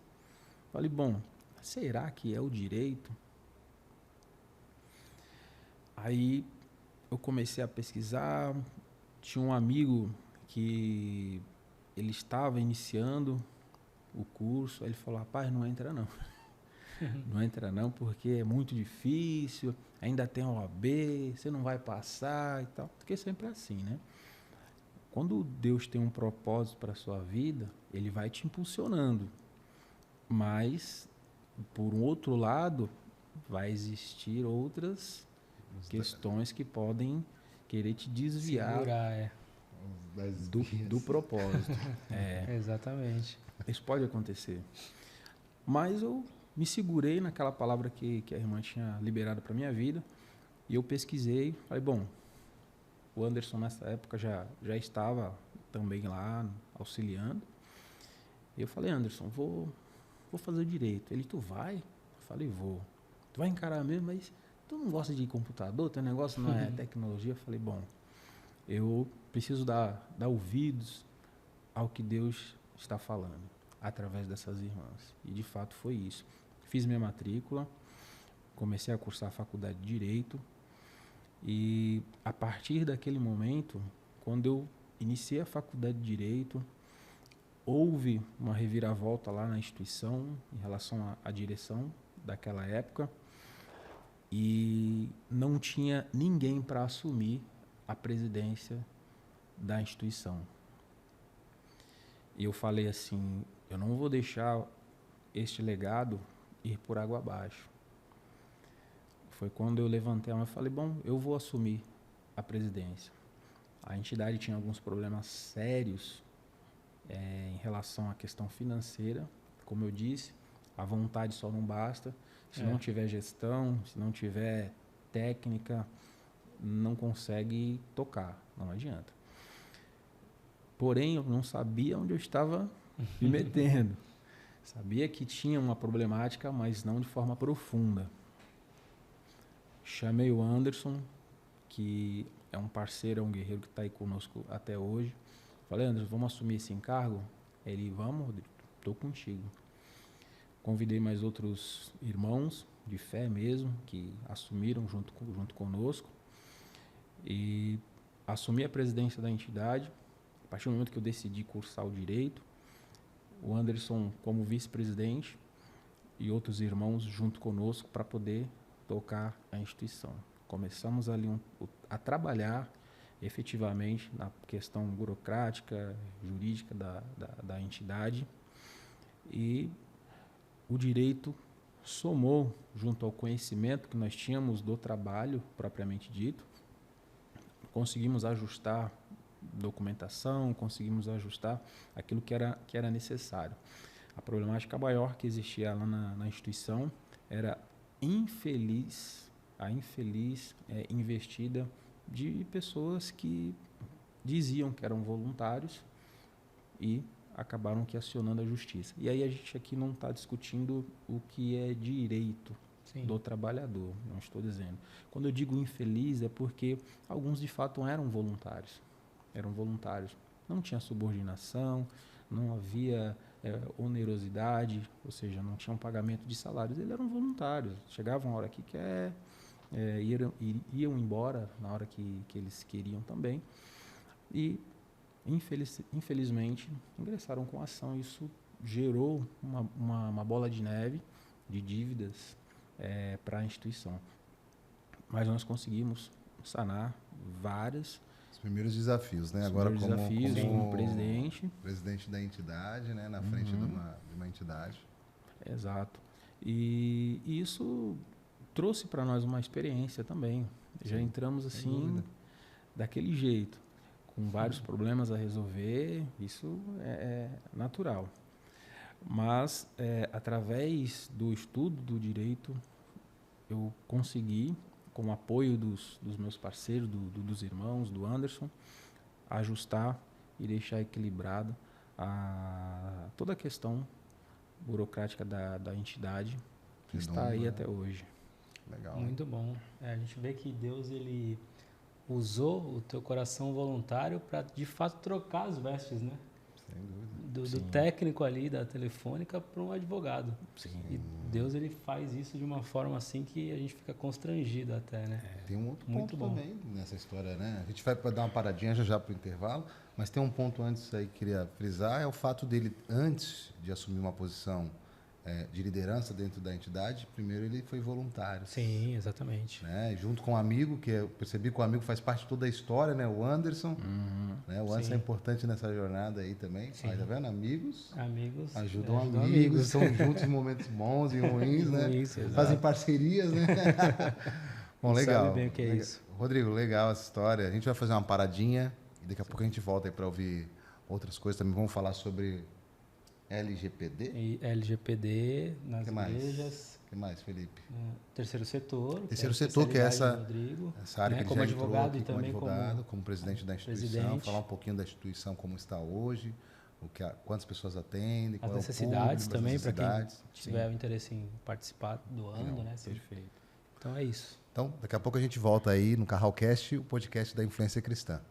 falei, bom, será que é o direito? Aí eu comecei a pesquisar, tinha um amigo que ele estava iniciando o curso, aí ele falou, rapaz, não entra não. Não entra não, porque é muito difícil, ainda tem OAB, você não vai passar e tal. Porque sempre é assim, né? Quando Deus tem um propósito para a sua vida, Ele vai te impulsionando. Mas, por um outro lado, vai existir outras questões que podem querer te desviar do propósito. Exatamente. Isso pode acontecer. Mas eu me segurei naquela palavra que a irmã tinha liberado para a minha vida, e eu pesquisei, falei, bom, o Anderson nessa época já estava também lá auxiliando, e eu falei, Anderson, vou fazer direito. Ele, tu vai? Eu falei, vou. Tu vai encarar mesmo, mas tu não gosta de computador, teu negócio não é tecnologia? Eu falei, bom, eu preciso dar ouvidos ao que Deus está falando através dessas irmãs, e de fato foi isso. Fiz minha matrícula, comecei a cursar a faculdade de Direito, e a partir daquele momento, quando eu iniciei a faculdade de Direito, houve uma reviravolta lá na instituição em relação à direção daquela época, e não tinha ninguém para assumir a presidência da instituição. E eu falei assim, eu não vou deixar este legado ir por água abaixo. Foi quando eu levantei a mão e falei, bom, eu vou assumir a presidência. A entidade tinha alguns problemas sérios em relação à questão financeira. Como eu disse, a vontade só não basta. Se não tiver gestão, se não tiver técnica, não consegue tocar, não adianta. Porém, eu não sabia onde eu estava me metendo. Sabia que tinha uma problemática, mas não de forma profunda. Chamei o Anderson, que é um parceiro, é um guerreiro que está aí conosco até hoje. Falei, Anderson, vamos assumir esse encargo? Ele, vamos, Rodrigo, estou contigo. Convidei mais outros irmãos de fé mesmo, que assumiram junto conosco. E assumi a presidência da entidade. A partir do momento que eu decidi cursar o direito, o Anderson como vice-presidente e outros irmãos junto conosco para poder tocar a instituição. Começamos ali a trabalhar efetivamente na questão burocrática, jurídica da entidade, e o direito somou junto ao conhecimento que nós tínhamos do trabalho propriamente dito. Conseguimos ajustar documentação, conseguimos ajustar aquilo que era necessário. A problemática maior que existia lá na instituição era a infeliz investida de pessoas que diziam que eram voluntários e acabaram que acionando a justiça. E aí a gente aqui não está discutindo o que é direito do trabalhador, não estou dizendo. Quando eu digo infeliz é porque alguns de fato eram voluntários. Não tinha subordinação, não havia onerosidade, ou seja, não tinha um pagamento de salários. Eles eram voluntários. Chegavam a hora que iam embora na hora que eles queriam também. E, infelizmente, ingressaram com a ação. Isso gerou uma bola de neve de dívidas para a instituição. Mas nós conseguimos sanar várias. Os primeiros desafios, né? Agora como presidente da entidade, né? Na frente de uma entidade. Exato. E isso trouxe para nós uma experiência também. Sim, já entramos assim, daquele jeito, com vários problemas a resolver, isso é natural. Mas, através do estudo do direito, eu consegui, com o apoio dos meus parceiros, dos irmãos, do Anderson, ajustar e deixar equilibrado toda a questão burocrática da entidade, que está aí até hoje. Legal. Muito bom. A gente vê que Deus ele usou o teu coração voluntário para, de fato, trocar as vestes, né? Sem dúvida. Do técnico ali da telefônica para um advogado. Sim. E Deus ele faz isso de uma forma assim que a gente fica constrangido até, né? Tem um outro ponto também nessa história, né? A gente vai dar uma paradinha já para o intervalo, mas tem um ponto antes aí que queria frisar, é o fato dele, antes de assumir uma posição de liderança dentro da entidade, primeiro ele foi voluntário. Sim, exatamente. Né? Junto com um amigo, que eu percebi que o amigo faz parte de toda a história, né? O Anderson. Né? O Anderson é importante nessa jornada aí também. Sim. Mas, tá vendo? Amigos ajudam amigos. Estão juntos em momentos bons e ruins, né? Isso, fazem parcerias, né? Bom, legal. Sabe bem o que é isso. Rodrigo, legal essa história. A gente vai fazer uma paradinha e daqui a pouco a gente volta aí para ouvir outras coisas também. Vamos falar sobre LGPD? E LGPD nas igrejas. O que mais, Felipe? Terceiro setor. Terceiro setor, que é essa área, né? Que ele como já advogado entrou, e também como presidente da instituição. Falar um pouquinho da instituição, como está hoje, quantas pessoas atendem, as necessidades também, para quem tiver o interesse em participar doando, né? Perfeito. Então é isso. Então, daqui a pouco a gente volta aí no Carralcast, o podcast da Influência Cristã.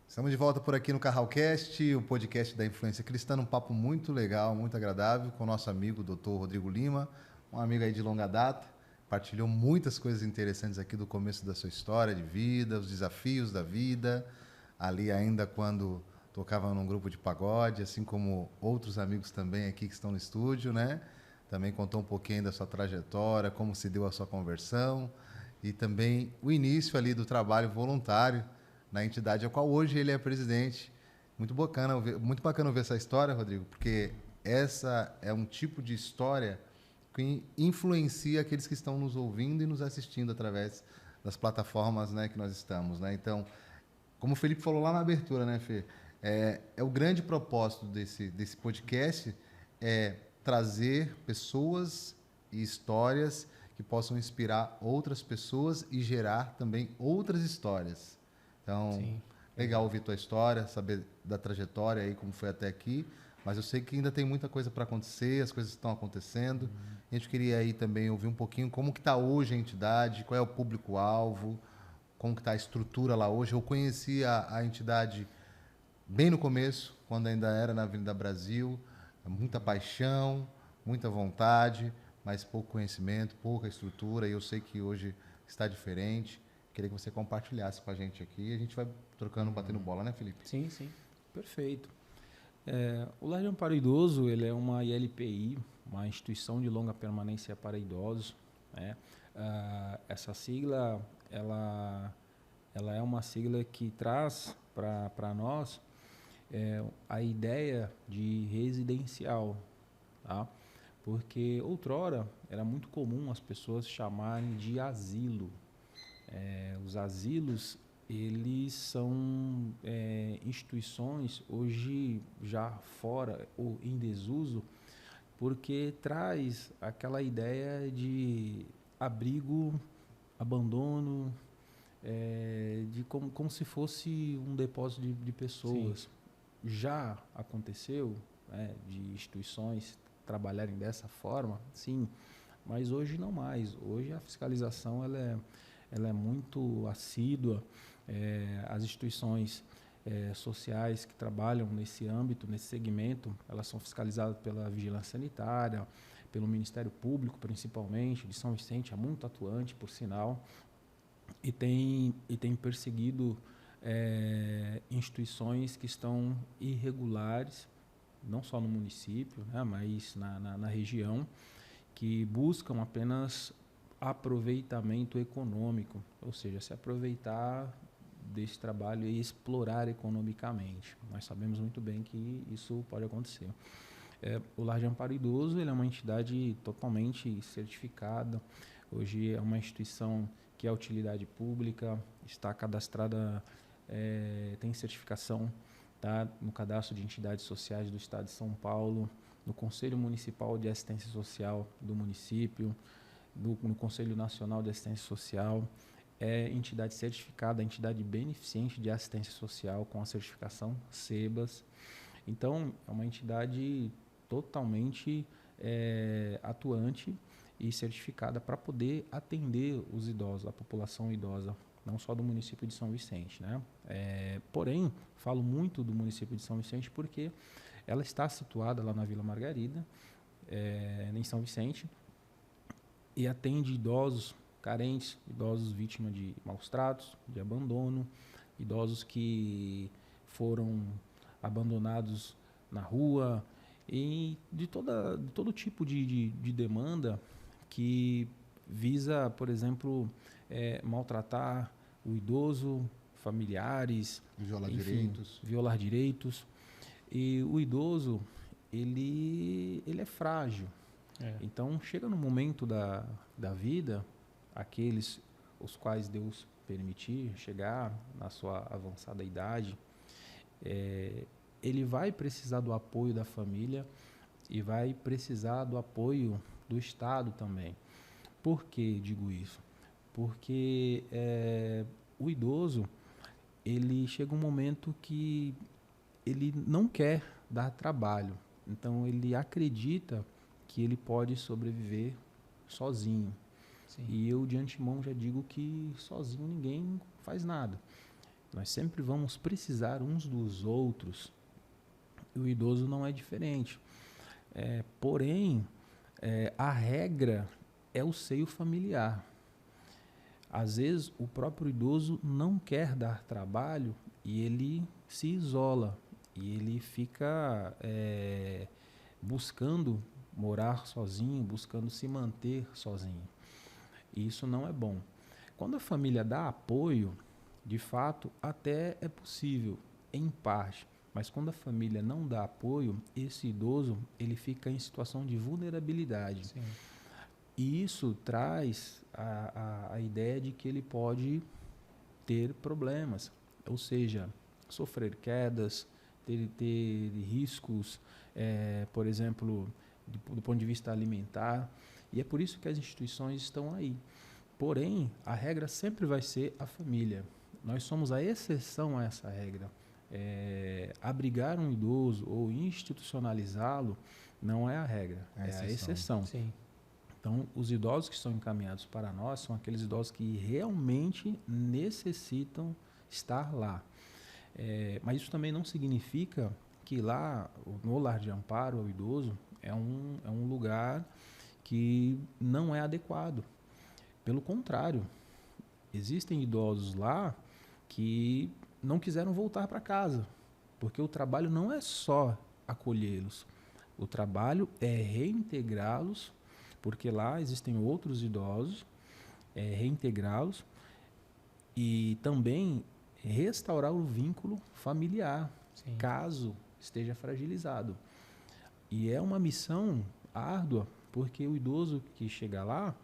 Estamos de volta por aqui no Carralcast, o podcast da Influência Cristã, um papo muito legal, muito agradável, com o nosso amigo Dr. Rodrigo Lima, um amigo aí de longa data, partilhou muitas coisas interessantes aqui do começo da sua história de vida, os desafios da vida, ali ainda quando tocava num grupo de pagode, assim como outros amigos também aqui que estão no estúdio, né? Também contou um pouquinho da sua trajetória, como se deu a sua conversão e também o início ali do trabalho voluntário na entidade, a qual hoje ele é presidente, Muito bacana ver essa história, Rodrigo, porque essa é um tipo de história que influencia aqueles que estão nos ouvindo e nos assistindo através das plataformas, né, que nós estamos, né? Então, como o Felipe falou lá na abertura, né, Fê? É o grande propósito desse podcast é trazer pessoas e histórias que possam inspirar outras pessoas e gerar também outras histórias. Então, Sim. legal ouvir tua história, saber da trajetória aí, como foi até aqui, mas eu sei que ainda tem muita coisa para acontecer, as coisas estão acontecendo. A gente queria aí também ouvir um pouquinho como que está hoje a entidade, qual é o público-alvo, como que está a estrutura lá hoje. Eu conheci a entidade bem no começo, quando ainda era na Avenida Brasil, muita paixão, muita vontade, mas pouco conhecimento, pouca estrutura, e eu sei que hoje está diferente. Queria que você compartilhasse com a gente aqui, e a gente vai trocando, batendo bola, né, Felipe? Sim, sim. Perfeito. O Lar de Amparo Idoso, ele é uma ILPI, uma instituição de longa permanência para idosos, né? Essa sigla, ela é uma sigla que traz para nós a ideia de residencial, tá? Porque outrora era muito comum as pessoas chamarem de asilo. Os asilos, eles são instituições hoje já fora ou em desuso, porque traz aquela ideia de abrigo, abandono, de como se fosse um depósito de pessoas. Sim. Já aconteceu, né, de instituições trabalharem dessa forma, sim, mas hoje não mais. Hoje a fiscalização ela é muito assídua. As instituições sociais que trabalham nesse âmbito, nesse segmento, elas são fiscalizadas pela Vigilância Sanitária, pelo Ministério Público, principalmente, de São Vicente, é muito atuante, por sinal, e tem perseguido instituições que estão irregulares, não só no município, né, mas na região, que buscam apenas aproveitamento econômico, ou seja, se aproveitar desse trabalho e explorar economicamente. Nós sabemos muito bem que isso pode acontecer. O Lar de Amparo Idoso, ele é uma entidade totalmente certificada. Hoje é uma instituição que é utilidade pública, está cadastrada, tem certificação, tá, no Cadastro de Entidades Sociais do Estado de São Paulo, no Conselho Municipal de Assistência Social do município, no Conselho Nacional de Assistência Social. É entidade certificada, entidade beneficente de assistência social com a certificação SEBAS. Então, é uma entidade totalmente atuante e certificada para poder atender os idosos, a população idosa, não só do município de São Vicente, né? Porém, falo muito do município de São Vicente porque ela está situada lá na Vila Margarida, em São Vicente, e atende idosos carentes, idosos vítimas de maus tratos, de abandono, idosos que foram abandonados na rua, e de todo tipo de demanda que visa, por exemplo, maltratar o idoso, familiares, violar direitos. E o idoso, ele é frágil. Então, chega no momento da vida, aqueles os quais Deus permitir chegar na sua avançada idade, ele vai precisar do apoio da família e vai precisar do apoio do Estado também. Por que digo isso? Porque o idoso, ele chega um momento que ele não quer dar trabalho. Então, ele acredita que ele pode sobreviver sozinho. Sim. E eu, de antemão, já digo que sozinho ninguém faz nada. Nós sempre vamos precisar uns dos outros. E o idoso não é diferente. Porém, a regra é o seio familiar. Às vezes, o próprio idoso não quer dar trabalho e ele se isola. E ele fica buscando morar sozinho, buscando se manter sozinho. E isso não é bom. Quando a família dá apoio, de fato, até é possível, em parte. Mas quando a família não dá apoio, esse idoso ele fica em situação de vulnerabilidade. Sim. E isso traz a ideia de que ele pode ter problemas, ou seja, sofrer quedas, ter riscos, por exemplo, do ponto de vista alimentar. E é por isso que as instituições estão aí. Porém, a regra sempre vai ser a família. Nós somos a exceção a essa regra. Abrigar um idoso ou institucionalizá-lo não é a regra, é a exceção. Sim. Então, os idosos que são encaminhados para nós são aqueles idosos que realmente necessitam estar lá. Mas isso também não significa que lá, no lar de amparo ao idoso, é um lugar que não é adequado. Pelo contrário, existem idosos lá que não quiseram voltar para casa, porque o trabalho não é só acolhê-los, o trabalho é reintegrá-los, porque lá existem outros idosos, reintegrá-los e também restaurar o vínculo familiar, Sim. caso esteja fragilizado. E é uma missão árdua, porque o idoso que chega lá,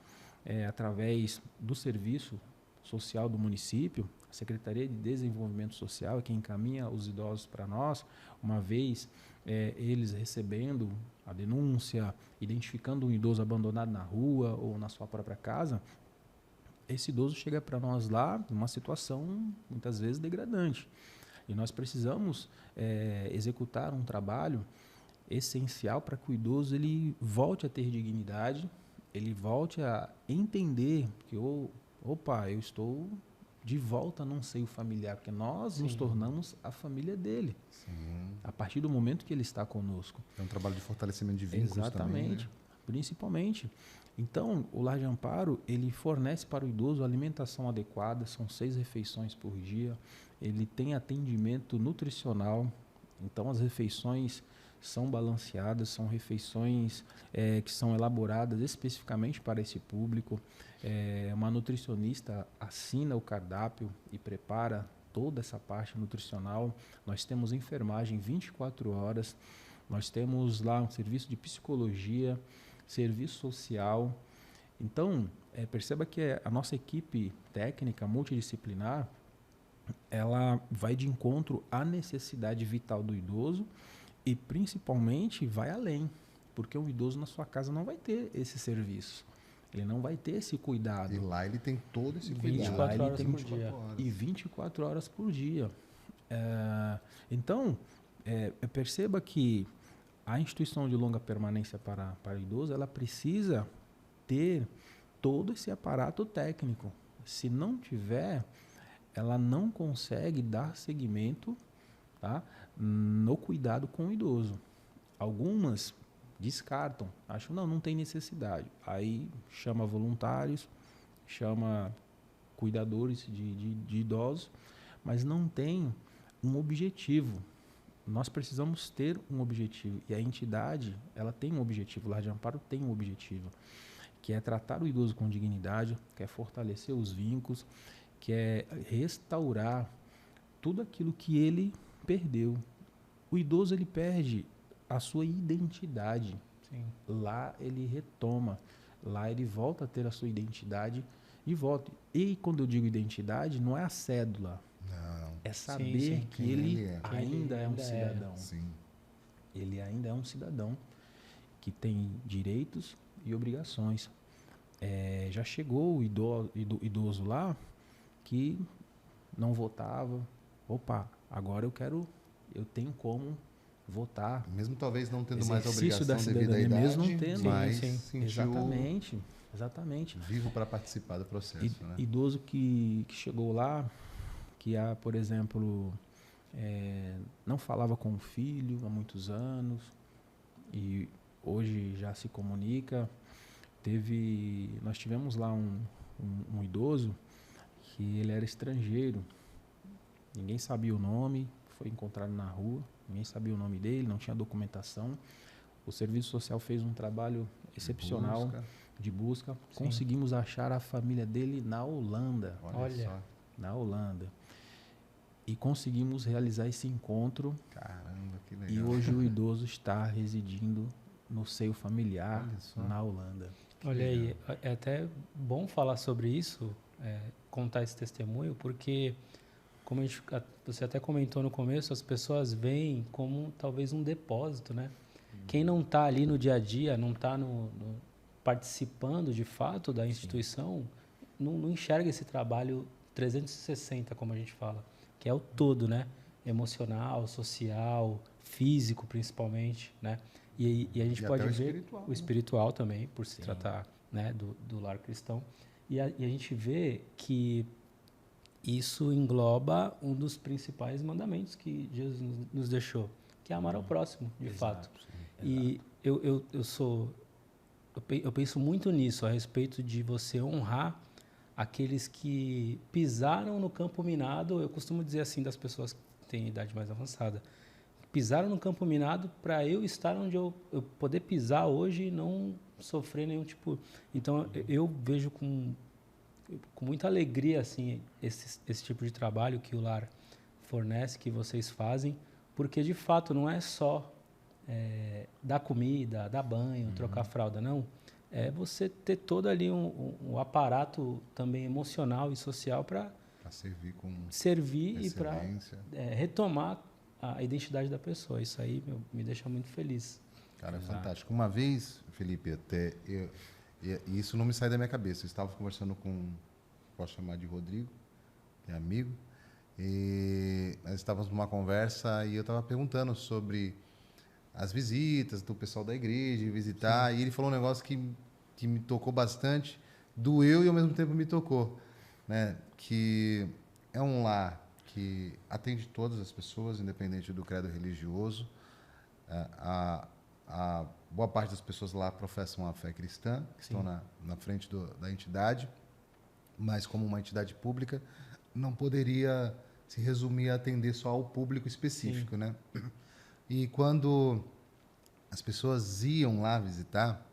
através do serviço social do município, a Secretaria de Desenvolvimento Social é quem encaminha os idosos para nós, uma vez eles recebendo a denúncia, identificando um idoso abandonado na rua ou na sua própria casa, esse idoso chega para nós lá numa situação muitas vezes degradante. E nós precisamos executar um trabalho essencial para que o idoso ele volte a ter dignidade, ele volte a entender que, opa, eu estou de volta num seio familiar, porque nós nos tornamos a família dele. Sim. A partir do momento que ele está conosco. É um trabalho de fortalecimento de vínculos. Exatamente, também, né? Principalmente. Então, o Lar de Amparo, ele fornece para o idoso alimentação adequada, são 6 refeições por dia, ele tem atendimento nutricional, então as refeições são balanceadas, são refeições que são elaboradas especificamente para esse público. Uma nutricionista assina o cardápio e prepara toda essa parte nutricional. Nós temos enfermagem 24 horas, nós temos lá um serviço de psicologia, serviço social. Então, perceba que a nossa equipe técnica multidisciplinar, ela vai de encontro à necessidade vital do idoso e principalmente vai além, porque um idoso na sua casa não vai ter esse serviço, ele não vai ter esse cuidado. E lá ele tem todo esse cuidado. 24 horas por dia. E 24 horas por dia. Então, perceba que a instituição de longa permanência para o idoso, ela precisa ter todo esse aparato técnico. Se não tiver, ela não consegue dar seguimento, tá, no cuidado com o idoso. Algumas descartam, acham, não tem necessidade. Aí chama voluntários, chama cuidadores de idosos, mas não tem um objetivo. Nós precisamos ter um objetivo, e a entidade, ela tem um objetivo, o Lar de Amparo tem um objetivo, que é tratar o idoso com dignidade, que é fortalecer os vínculos, que é restaurar tudo aquilo que ele perdeu. O idoso, ele perde a sua identidade. Sim. Lá ele retoma, lá ele volta a ter a sua identidade de volta. E quando eu digo identidade, não é a cédula, Não. é saber sim. que Quem ele ele é. ainda é um cidadão. Sim. Ele ainda é um cidadão que tem direitos e obrigações. Já chegou o idoso lá que não votava. Opa, agora eu tenho como votar. Mesmo talvez não tendo mais a Exercício obrigação da devido à cidadania, idade, mesmo não tendo. mas Sim, sentiu Exatamente. vivo para participar do processo. Né? Idoso que chegou lá, que por exemplo, não falava com o filho há muitos anos e hoje já se comunica. Nós tivemos lá um idoso que ele era estrangeiro, ninguém sabia o nome, foi encontrado na rua, ninguém sabia o nome dele, não tinha documentação. O serviço social fez um trabalho excepcional de busca. Conseguimos achar a família dele na Holanda. Olha só. Na Holanda. E conseguimos realizar esse encontro Que E legal. hoje o idoso está residindo no seio familiar Olha só. na Holanda. Olha aí, é até bom falar sobre isso, contar esse testemunho, porque, como você até comentou no começo, as pessoas veem como talvez um depósito, né? Quem não está ali no dia a dia, não está participando de fato da instituição, não enxerga esse trabalho 360, como a gente fala, que é o todo, né? Emocional, social, físico, principalmente, né? E a gente E pode até o ver espiritual, o né? espiritual também, por se tratar, né, do lar cristão. E a gente vê que isso engloba um dos principais mandamentos que Jesus nos deixou, que é amar ao próximo, de fato. E eu penso muito nisso, a respeito de você honrar aqueles que pisaram no campo minado. Eu costumo dizer assim das pessoas que têm idade mais avançada, pisaram no campo minado para eu estar onde eu poder pisar hoje e não sofrer nenhum tipo. Então eu vejo com muita alegria assim esse tipo de trabalho que o lar fornece, que vocês fazem, porque de fato não é só dar comida, dar banho, trocar fralda, não. É você ter todo ali um aparato também emocional e social para servir com servir e para excelência. retomar a identidade da pessoa. Isso aí me deixa muito feliz. Cara, é fantástico. Uma vez, Felipe, e isso não me sai da minha cabeça. Eu estava conversando com, posso chamar de Rodrigo, que é amigo, e nós estávamos numa conversa e eu estava perguntando sobre as visitas do pessoal da igreja, visitar, e ele falou um negócio que me tocou bastante, doeu e ao mesmo tempo me tocou, né? Que é um lar que atende todas as pessoas, independente do credo religioso. A boa parte das pessoas lá professam a fé cristã, que estão na frente da entidade, mas como uma entidade pública, não poderia se resumir a atender só ao público específico, né? E quando as pessoas iam lá visitar,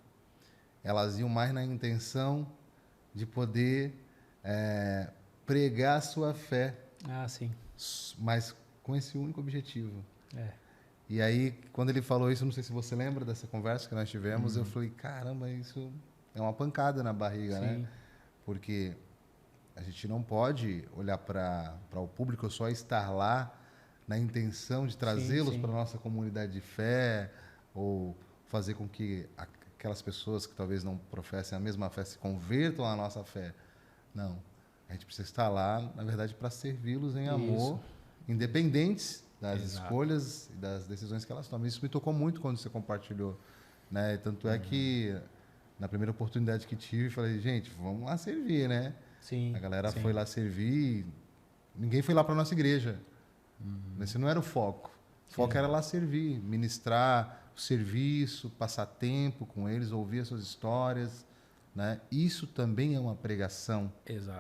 elas iam mais na intenção de poder pregar a sua fé, Ah, sim. mas com esse único objetivo. É. E aí, quando ele falou isso, não sei se você lembra dessa conversa que nós tivemos, eu falei, caramba, isso é uma pancada na barriga, né? Porque a gente não pode olhar para o público só estar lá na intenção de trazê-los para a nossa comunidade de fé ou fazer com que aquelas pessoas que talvez não professem a mesma fé se convertam à nossa fé. Não. A gente precisa estar lá, na verdade, para servi-los em amor, independentes das escolhas e das decisões que elas tomam. Isso me tocou muito quando você compartilhou, né? Tanto é que, na primeira oportunidade que tive, falei, gente, vamos lá servir, né? Sim. A galera foi lá servir, ninguém foi lá para nossa igreja. Esse não era o foco. O foco era lá servir, ministrar o serviço, passar tempo com eles, ouvir as suas histórias, né? Isso também é uma pregação,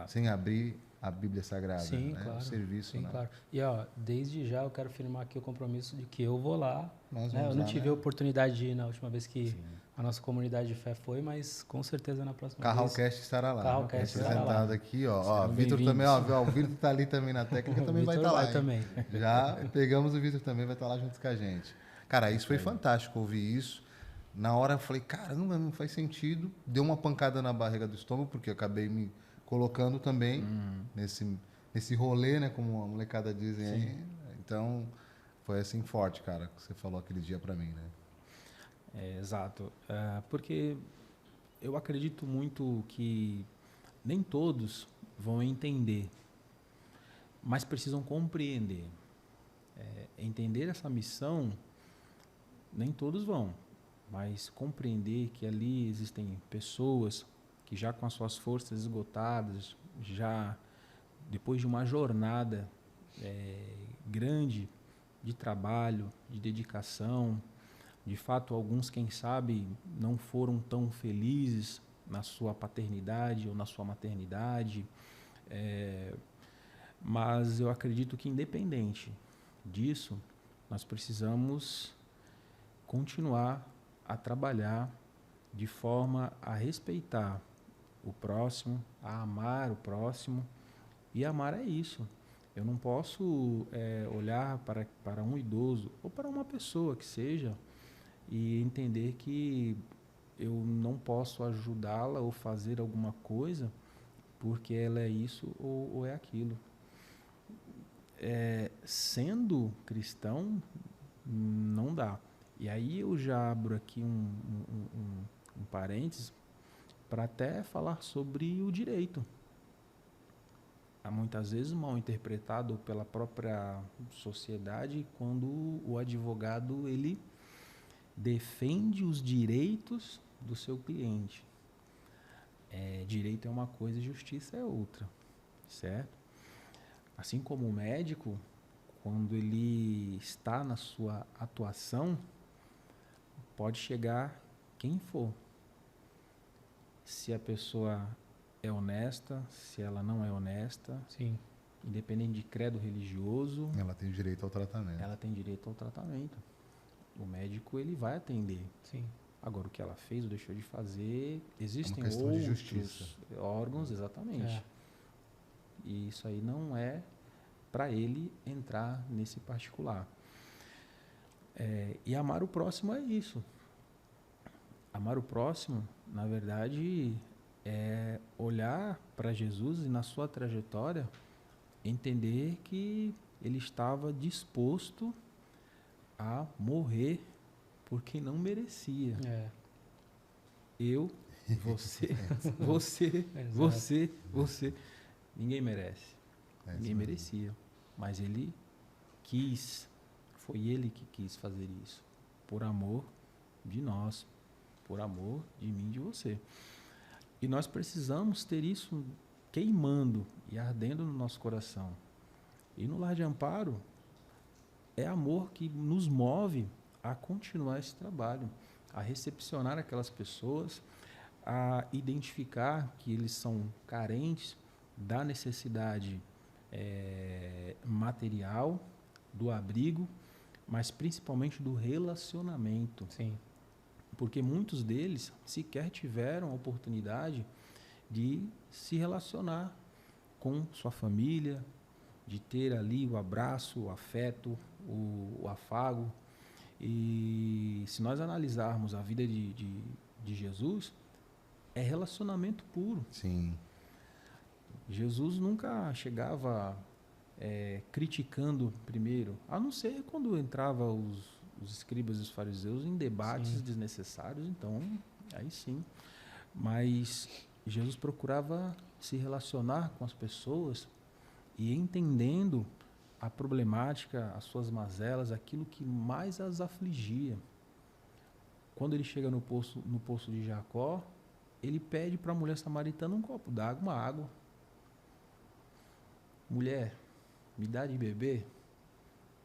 sem abrir a Bíblia Sagrada. Sim, né? claro. O serviço, Sim, né? claro. E desde já eu quero firmar aqui o compromisso de que eu vou lá. Nós Né? vamos Eu não lá, tive né? a oportunidade de ir na última vez que a nossa comunidade de fé foi, mas com certeza na próxima vez. Carralcast estará lá. Carralcast estará representado lá. aqui, ó. Vitor também, ó. O Vitor está ali também na técnica, também vai estar lá. Também. Já pegamos o Vitor também, vai estar lá junto com a gente. Cara, isso foi fantástico ouvir isso. Na hora eu falei, caramba, não faz sentido. Deu uma pancada na barriga do estômago, porque eu acabei me colocando também nesse rolê, né? Como a molecada dizem aí. Então, foi assim forte, cara, que você falou aquele dia para mim, né? Exato. Porque eu acredito muito que nem todos vão entender, mas precisam compreender. Entender essa missão, nem todos vão, mas compreender que ali existem pessoas que já com as suas forças esgotadas, já depois de uma jornada grande de trabalho, de dedicação, de fato alguns, quem sabe, não foram tão felizes na sua paternidade ou na sua maternidade, mas eu acredito que independente disso, nós precisamos continuar a trabalhar de forma a respeitar o próximo, a amar o próximo. E amar é isso. Eu não posso olhar para um idoso ou para uma pessoa que seja e entender que eu não posso ajudá-la ou fazer alguma coisa porque ela é isso ou é aquilo. Sendo cristão, não dá. E aí eu já abro aqui um parênteses para até falar sobre o direito. Há muitas vezes mal interpretado pela própria sociedade quando o advogado ele defende os direitos do seu cliente. Direito é uma coisa e justiça é outra, certo? Assim como o médico, quando ele está na sua atuação, pode chegar quem for. Se a pessoa é honesta, se ela não é honesta, Sim. independente de credo religioso, Ela tem direito ao tratamento. ela tem direito ao tratamento. O médico ele vai atender. Sim. Agora, o que ela fez ou deixou de fazer, existem questão de outros justiça. órgãos, exatamente. E isso aí não é para ele entrar nesse particular. E amar o próximo é isso. Amar o próximo, na verdade, é olhar para Jesus e na sua trajetória entender que ele estava disposto a morrer por quem não merecia. Eu, você, você. Ninguém merece. Ninguém merecia. Mas ele quis. Foi ele que quis fazer isso. Por amor de nós. Por amor de mim e de você. E nós precisamos ter isso queimando e ardendo no nosso coração. E no Lar de Amparo, é amor que nos move a continuar esse trabalho, a recepcionar aquelas pessoas, a identificar que eles são carentes da necessidade material, do abrigo, mas principalmente do relacionamento. Sim. Porque muitos deles sequer tiveram a oportunidade de se relacionar com sua família, de ter ali o abraço, o afeto, o afago. E se nós analisarmos a vida de Jesus, é relacionamento puro. Sim. Jesus nunca chegava criticando primeiro, a não ser quando entrava os escribas e os fariseus em debates desnecessários, então aí sim. Mas Jesus procurava se relacionar com as pessoas e entendendo a problemática, as suas mazelas, aquilo que mais as afligia. Quando ele chega no poço de Jacó, ele pede para a mulher samaritana um copo d'água, uma água. Mulher, me dá de beber?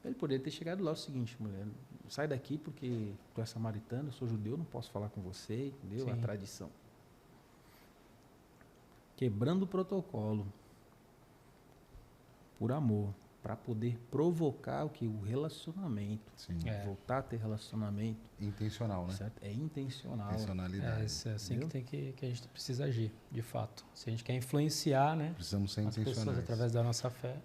Ele poderia ter chegado lá o seguinte, mulher, sai daqui porque tu é samaritana, eu sou judeu, não posso falar com você, entendeu? Sim. A tradição. Quebrando o protocolo, por amor, para poder provocar o relacionamento. Sim. Voltar a ter relacionamento. Intencional, né? Certo? É intencional. Intencionalidade. É assim que a gente precisa agir, de fato. Se a gente quer influenciar, né, Precisamos ser as pessoas intencionais. através da nossa fé.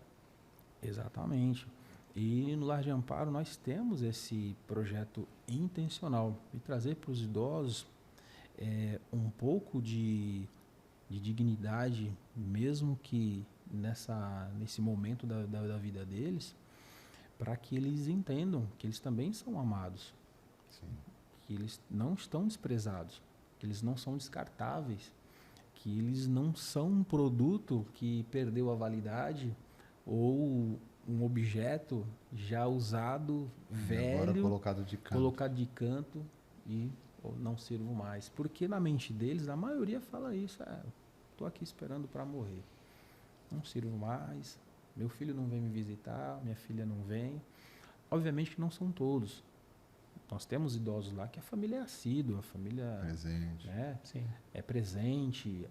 Exatamente. E no Lar de Amparo nós temos esse projeto intencional de trazer para os idosos um pouco de dignidade, mesmo que nesse momento da vida deles, para que eles entendam que eles também são amados. Sim. Que eles não estão desprezados, que eles não são descartáveis, que eles não são um produto que perdeu a validade ou um objeto já usado, velho, agora colocado de canto e não sirvo mais. Porque na mente deles, a maioria fala isso, estou aqui esperando para morrer, não sirvo mais, meu filho não vem me visitar, minha filha não vem. Obviamente que não são todos. Nós temos idosos lá que a família é assídua, a família presente. Sim. É presente,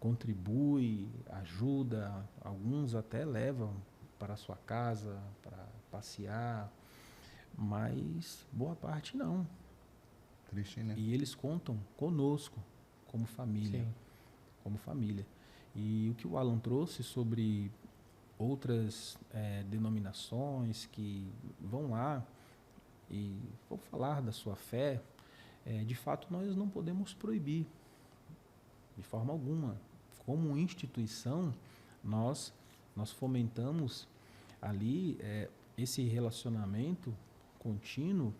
contribui, ajuda, alguns até levam para a sua casa, para passear, mas boa parte não. Triste, né? E eles contam conosco, como família. Sim. Como família. E o que o Alan trouxe sobre outras denominações que vão lá e vão falar da sua fé, de fato nós não podemos proibir de forma alguma. Como instituição, nós fomentamos ali esse relacionamento contínuo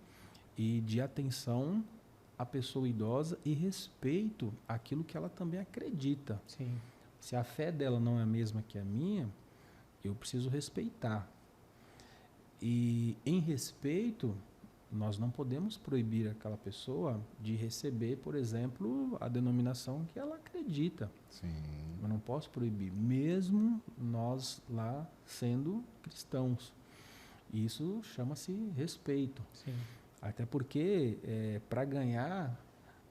e de atenção à pessoa idosa e respeito àquilo que ela também acredita. Sim. Se a fé dela não é a mesma que a minha, eu preciso respeitar. E em respeito, nós não podemos proibir aquela pessoa de receber, por exemplo, a denominação que ela acredita. Sim. Eu não posso proibir, mesmo nós lá sendo cristãos. Isso chama-se respeito. Sim. Até porque, para ganhar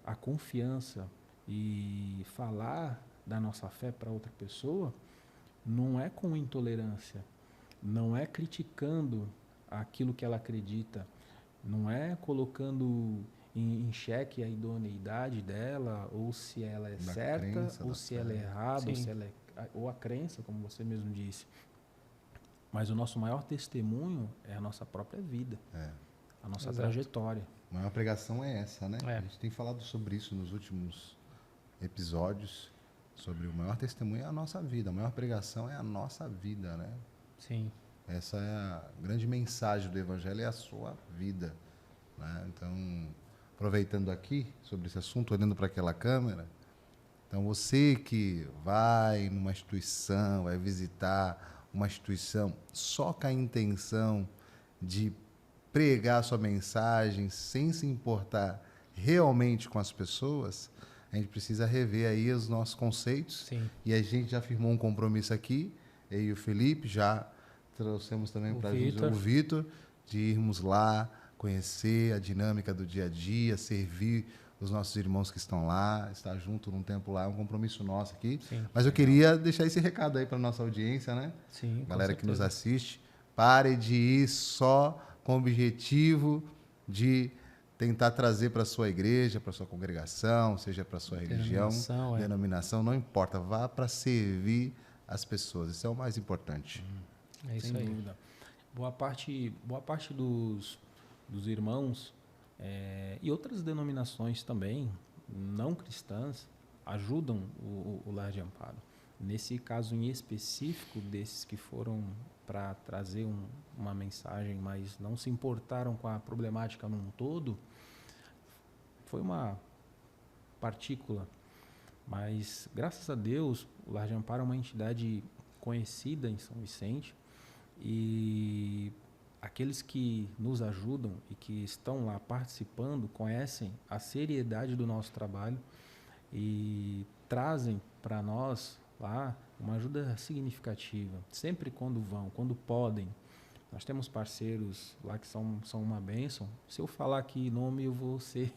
a confiança e falar da nossa fé para outra pessoa, não é com intolerância, não é criticando aquilo que ela acredita, não é colocando em xeque a idoneidade dela, ou se ela é Da certa, crença, ou da se fé. ela é errada, ou Sim. se ela ou a crença, como você mesmo disse. Mas o nosso maior testemunho é a nossa própria vida, a nossa Exato. trajetória. A maior pregação é essa, né? É. A gente tem falado sobre isso nos últimos episódios, sobre o maior testemunho é a nossa vida, a maior pregação é a nossa vida, né? Sim. Essa é a grande mensagem do Evangelho, é a sua vida, né? Então, aproveitando aqui sobre esse assunto, olhando para aquela câmera, então você que vai numa instituição, vai visitar uma instituição só com a intenção de pregar a sua mensagem sem se importar realmente com as pessoas, a gente precisa rever aí os nossos conceitos. Sim. E a gente já firmou um compromisso aqui, eu e o Felipe, já trouxemos também para o Vitor, de irmos lá, conhecer a dinâmica do dia a dia, servir os nossos irmãos que estão lá, estar junto num tempo lá, é um compromisso nosso aqui. Sim. Mas eu queria deixar esse recado aí para nossa audiência, né? Sim, Galera que nos certeza. assiste, pare de ir só com o objetivo de tentar trazer para a sua igreja, para a sua congregação, seja para a sua religião, denominação, não importa, vá para servir as pessoas, isso é o mais importante. É isso Sem aí. dúvida. Boa parte dos irmãos e outras denominações também, não cristãs, ajudam o Lar de Amparo. Nesse caso em específico, desses que foram para trazer uma mensagem, mas não se importaram com a problemática num todo, foi uma partícula. Mas, graças a Deus, o Lar de Amparo é uma entidade conhecida em São Vicente e aqueles que nos ajudam e que estão lá participando conhecem a seriedade do nosso trabalho e trazem para nós lá uma ajuda significativa, sempre quando podem. Nós temos parceiros lá que são uma bênção. Se eu falar aqui nome, eu vou ser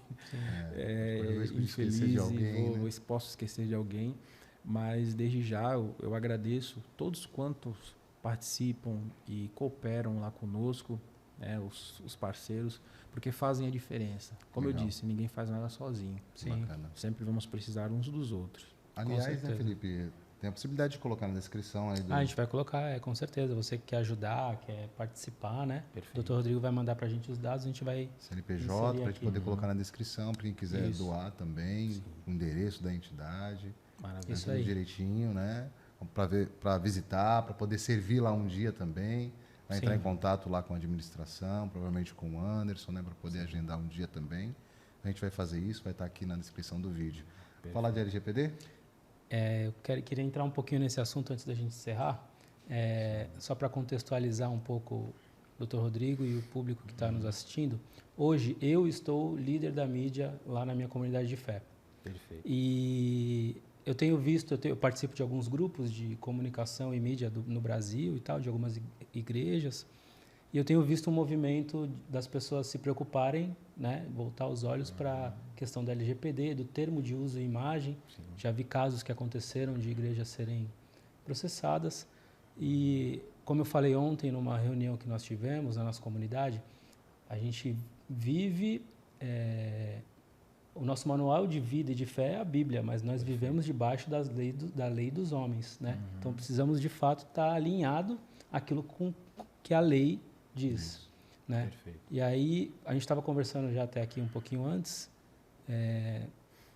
infeliz de alguém, e posso esquecer de alguém. Mas, desde já, eu agradeço todos quantos participam e cooperam lá conosco, os parceiros, porque fazem a diferença. Como Legal. eu disse, ninguém faz nada sozinho. Sim. Bacana. Sempre vamos precisar uns dos outros. Aliás, né, certeza. Felipe, tem a possibilidade de colocar na descrição aí do... A gente vai colocar, com certeza. Você que quer ajudar, quer participar, né? Perfeito. O Dr. Rodrigo vai mandar pra gente os dados, a gente vai... CNPJ, inserir para a gente aqui. poder colocar na descrição, para quem quiser Isso. doar também, o endereço da entidade, Maravilha. Isso tudo aí. direitinho, né? Para visitar, para poder servir lá um dia também. Vai entrar Sim. em contato lá com a administração, provavelmente com o Anderson, né? Para poder agendar um dia também. A gente vai fazer isso, vai estar aqui na descrição do vídeo. Falar de LGPD? Eu queria entrar um pouquinho nesse assunto antes da gente encerrar, só para contextualizar um pouco o Dr. Rodrigo e o público que está nos assistindo. Hoje, eu estou líder da mídia lá na minha comunidade de fé. Perfeito. E eu tenho visto, eu participo de alguns grupos de comunicação e mídia no Brasil e tal, de algumas igrejas, e eu tenho visto um movimento das pessoas se preocuparem, né, voltar os olhos para a questão da LGPD, do termo de uso e imagem. Sim. Já vi casos que aconteceram de igrejas serem processadas. E, como eu falei ontem, numa reunião que nós tivemos na nossa comunidade, a gente vive o nosso manual de vida e de fé é a Bíblia, mas nós vivemos debaixo da lei dos homens, né? Então precisamos de fato estar alinhado àquilo que a lei diz, né? Perfeito. E aí a gente estava conversando já até aqui um pouquinho antes.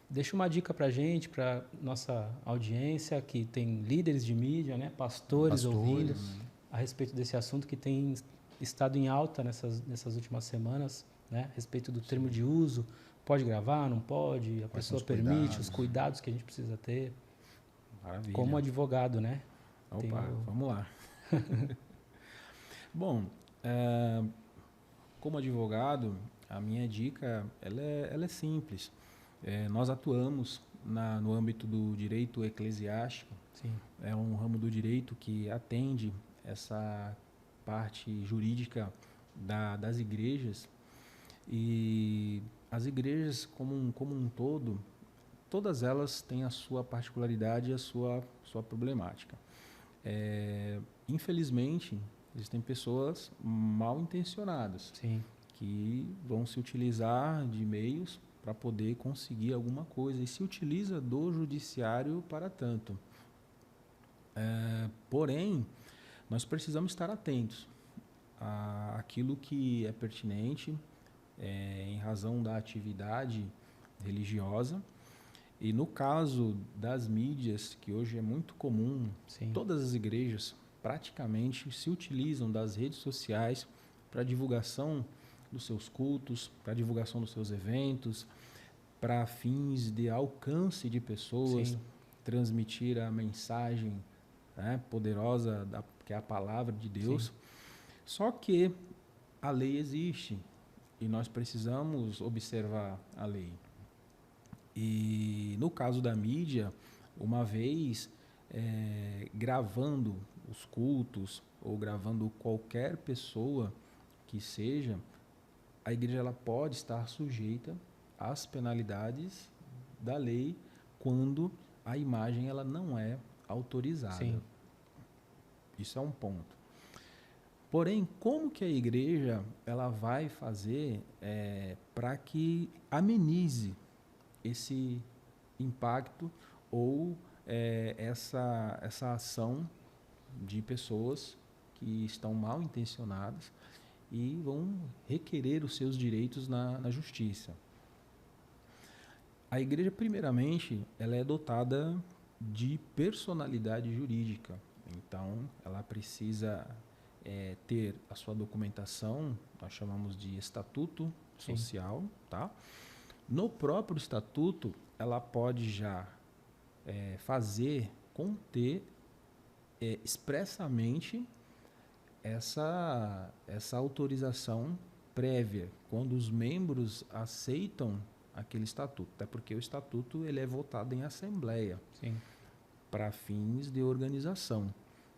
Deixa uma dica para a gente, para nossa audiência que tem líderes de mídia, né? Pastores ouvindo a respeito desse assunto que tem estado em alta nessas últimas semanas, né? A respeito do termo de uso. Pode gravar, não pode? A pessoa permite, os cuidados que a gente precisa ter. Maravilha. Como advogado, né? Opa, vamos lá. Bom, como advogado, a minha dica ela é simples. Nós atuamos no âmbito do direito eclesiástico. Sim. É um ramo do direito que atende essa parte jurídica das igrejas. E as igrejas, como um todo, todas elas têm a sua particularidade e a sua problemática. Infelizmente, existem pessoas mal intencionadas. Sim. Que vão se utilizar de meios para poder conseguir alguma coisa e se utiliza do judiciário para tanto. Porém, nós precisamos estar atentos àquilo que é pertinente em razão da atividade religiosa. E no caso das mídias, que hoje é muito comum, Sim. todas as igrejas praticamente se utilizam das redes sociais para divulgação dos seus cultos, para divulgação dos seus eventos, para fins de alcance de pessoas, Sim. transmitir a mensagem, né, poderosa que é a palavra de Deus. Sim. Só que a lei existe e nós precisamos observar a lei. E no caso da mídia, uma vez gravando os cultos ou gravando qualquer pessoa que seja, a igreja ela pode estar sujeita às penalidades da lei quando a imagem ela não é autorizada. Sim. Isso é um ponto. Porém, como que a igreja ela vai fazer para que amenize esse impacto ou essa ação de pessoas que estão mal intencionadas e vão requerer os seus direitos na justiça? A igreja, primeiramente, ela é dotada de personalidade jurídica. Então, ela precisa ter a sua documentação, nós chamamos de estatuto social, tá? No próprio estatuto, ela pode já conter expressamente essa autorização prévia, quando os membros aceitam aquele estatuto, até porque o estatuto ele é votado em assembleia. Sim. Para fins de organização.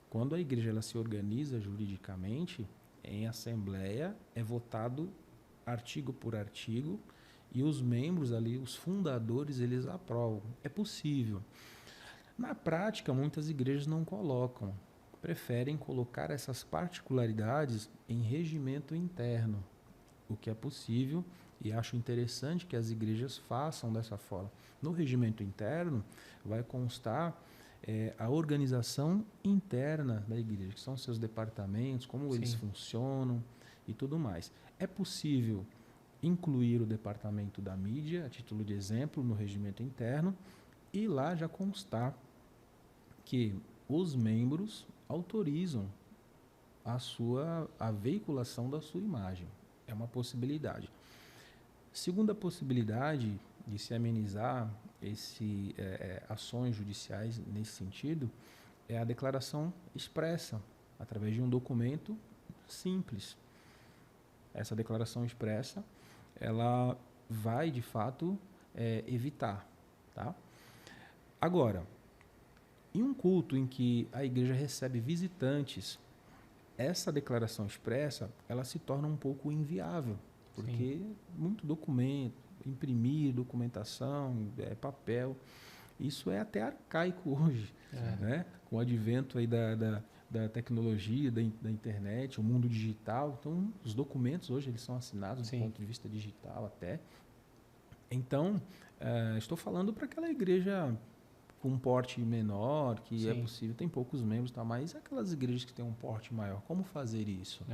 Quando a igreja ela se organiza juridicamente, em assembleia é votado artigo por artigo e os membros ali, os fundadores, eles aprovam. É possível. Na prática, muitas igrejas não colocam, preferem colocar essas particularidades em regimento interno, o que é possível e acho interessante que as igrejas façam dessa forma. No regimento interno vai constar a organização interna da igreja, que são seus departamentos, como eles funcionam e tudo mais. É possível incluir o departamento da mídia, a título de exemplo, no regimento interno, e lá já constar que os membros autorizam a veiculação da sua imagem. É uma possibilidade. Segunda possibilidade de se amenizar ações judiciais nesse sentido é a declaração expressa, através de um documento simples. Essa declaração expressa, ela vai, de fato, evitar. Tá? Agora, em um culto em que a igreja recebe visitantes, essa declaração expressa, ela se torna um pouco inviável, porque muito documento, imprimir documentação, papel, isso é até arcaico hoje, né? Com o advento aí da tecnologia, da internet, o mundo digital. Então, os documentos hoje eles são assinados do ponto de vista digital até. Então, estou falando para aquela igreja com um porte menor, que é Sim. possível, tem poucos membros, tá? Mas aquelas igrejas que têm um porte maior, como fazer isso?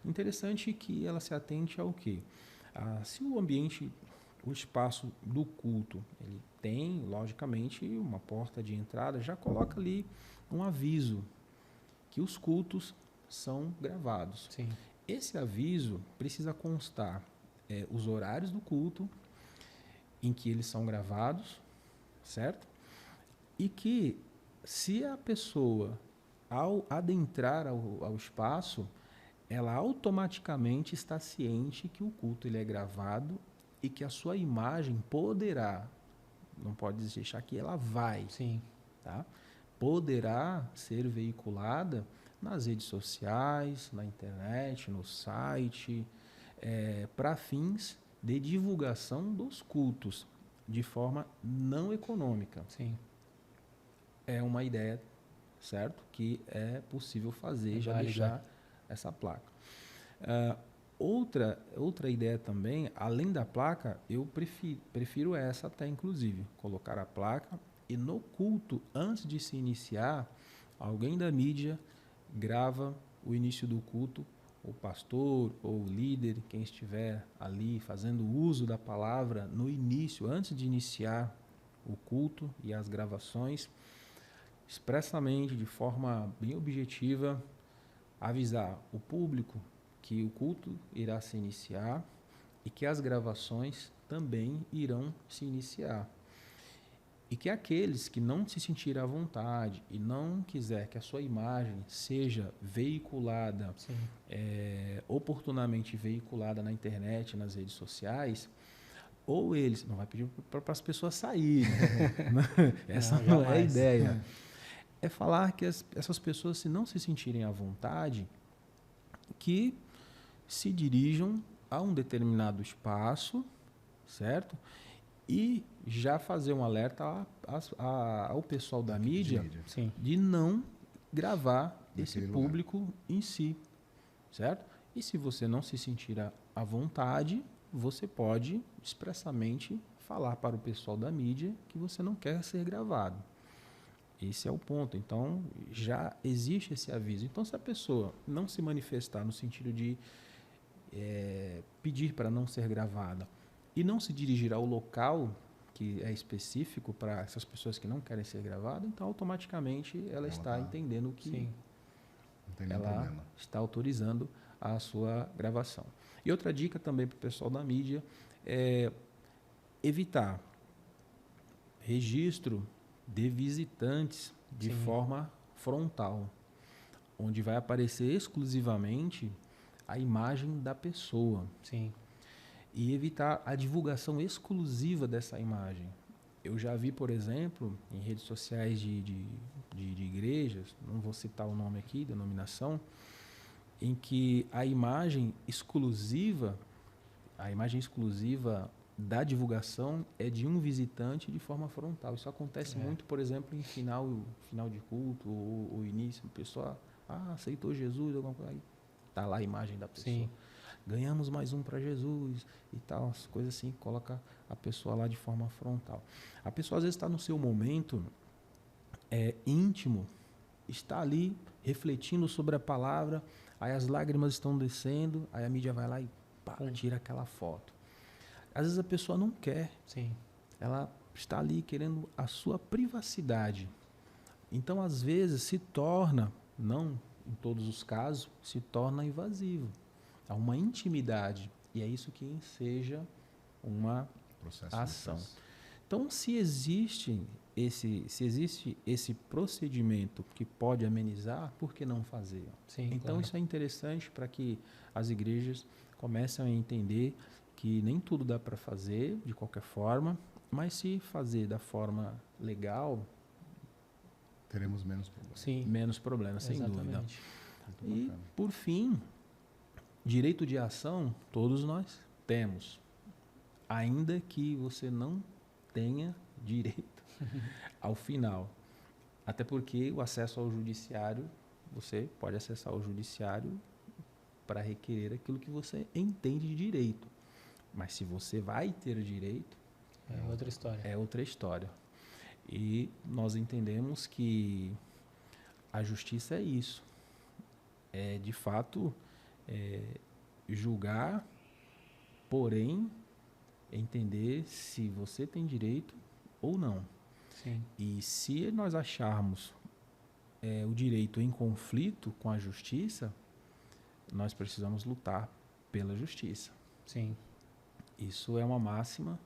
Interessante que ela se atente ao quê? Se o ambiente, o espaço do culto, ele tem, logicamente, uma porta de entrada, já coloca ali um aviso que os cultos são gravados. Sim. Esse aviso precisa constar os horários do culto em que eles são gravados, certo? E que, se a pessoa, ao adentrar ao espaço, ela automaticamente está ciente que o culto ele é gravado e que a sua imagem poderá, não pode deixar que ela vai, Sim. tá? Poderá ser veiculada nas redes sociais, na internet, no site, para fins de divulgação dos cultos, de forma não econômica. Sim. É uma ideia, certo? Que é possível fazer, já válida. deixar essa placa. Outra ideia também, além da placa, eu prefiro essa até, inclusive, colocar a placa e no culto, antes de se iniciar, alguém da mídia grava o início do culto, o pastor ou o líder, quem estiver ali fazendo uso da palavra no início, antes de iniciar o culto e as gravações, expressamente, de forma bem objetiva, avisar o público que o culto irá se iniciar e que as gravações também irão se iniciar. E que aqueles que não se sentirem à vontade e não quiser que a sua imagem seja veiculada, oportunamente veiculada na internet, nas redes sociais, ou eles, não vai pedir para as pessoas saírem, essa não é a ideia. É falar que essas pessoas, se não se sentirem à vontade, que se dirijam a um determinado espaço, certo? E já fazer um alerta ao pessoal da mídia Sim. de não gravar esse Naquele público em si, certo? E se você não se sentir à vontade, você pode expressamente falar para o pessoal da mídia que você não quer ser gravado. Esse é o ponto. Então, já existe esse aviso. Então, se a pessoa não se manifestar no sentido de pedir para não ser gravada e não se dirigir ao local que é específico para essas pessoas que não querem ser gravadas, então, automaticamente, ela está entendendo que não tem nenhum ela problema. está autorizando a sua gravação. E outra dica também para o pessoal da mídia é evitar registro de visitantes de forma frontal, onde vai aparecer exclusivamente a imagem da pessoa. Sim. E evitar a divulgação exclusiva dessa imagem. Eu já vi, por exemplo, em redes sociais de igrejas, não vou citar o nome aqui, denominação, em que a imagem exclusiva da divulgação é de um visitante de forma frontal. Isso acontece muito, por exemplo, em final de culto ou início. A pessoa aceitou Jesus, alguma coisa, aí está lá a imagem da pessoa. Sim. Ganhamos mais um para Jesus e tal, as coisas assim, coloca a pessoa lá de forma frontal. A pessoa às vezes está no seu momento íntimo, está ali refletindo sobre a palavra, aí as lágrimas estão descendo, aí a mídia vai lá e tira aquela foto. Às vezes a pessoa não quer. Sim. Ela está ali querendo a sua privacidade. Então, às vezes, se torna, não em todos os casos, se torna invasivo. Há uma intimidade. E é isso que enseja uma ação. Então, se existe esse procedimento que pode amenizar, por que não fazer? Sim, então, claro. Isso é interessante para que as igrejas comecem a entender que nem tudo dá para fazer de qualquer forma, mas se fazer da forma legal, teremos menos problemas. Sim. Menos problemas, sem dúvida. Exatamente. E, por fim, direito de ação, todos nós temos. Ainda que você não tenha direito ao final. Até porque o acesso ao judiciário, você pode acessar o judiciário para requerer aquilo que você entende de direito. Mas se você vai ter direito, É outra história. É outra história. E nós entendemos que a justiça é isso. É, de fato, julgar, porém, entender se você tem direito ou não. Sim. E se nós acharmos o direito em conflito com a justiça, nós precisamos lutar pela justiça. Sim. Isso é uma máxima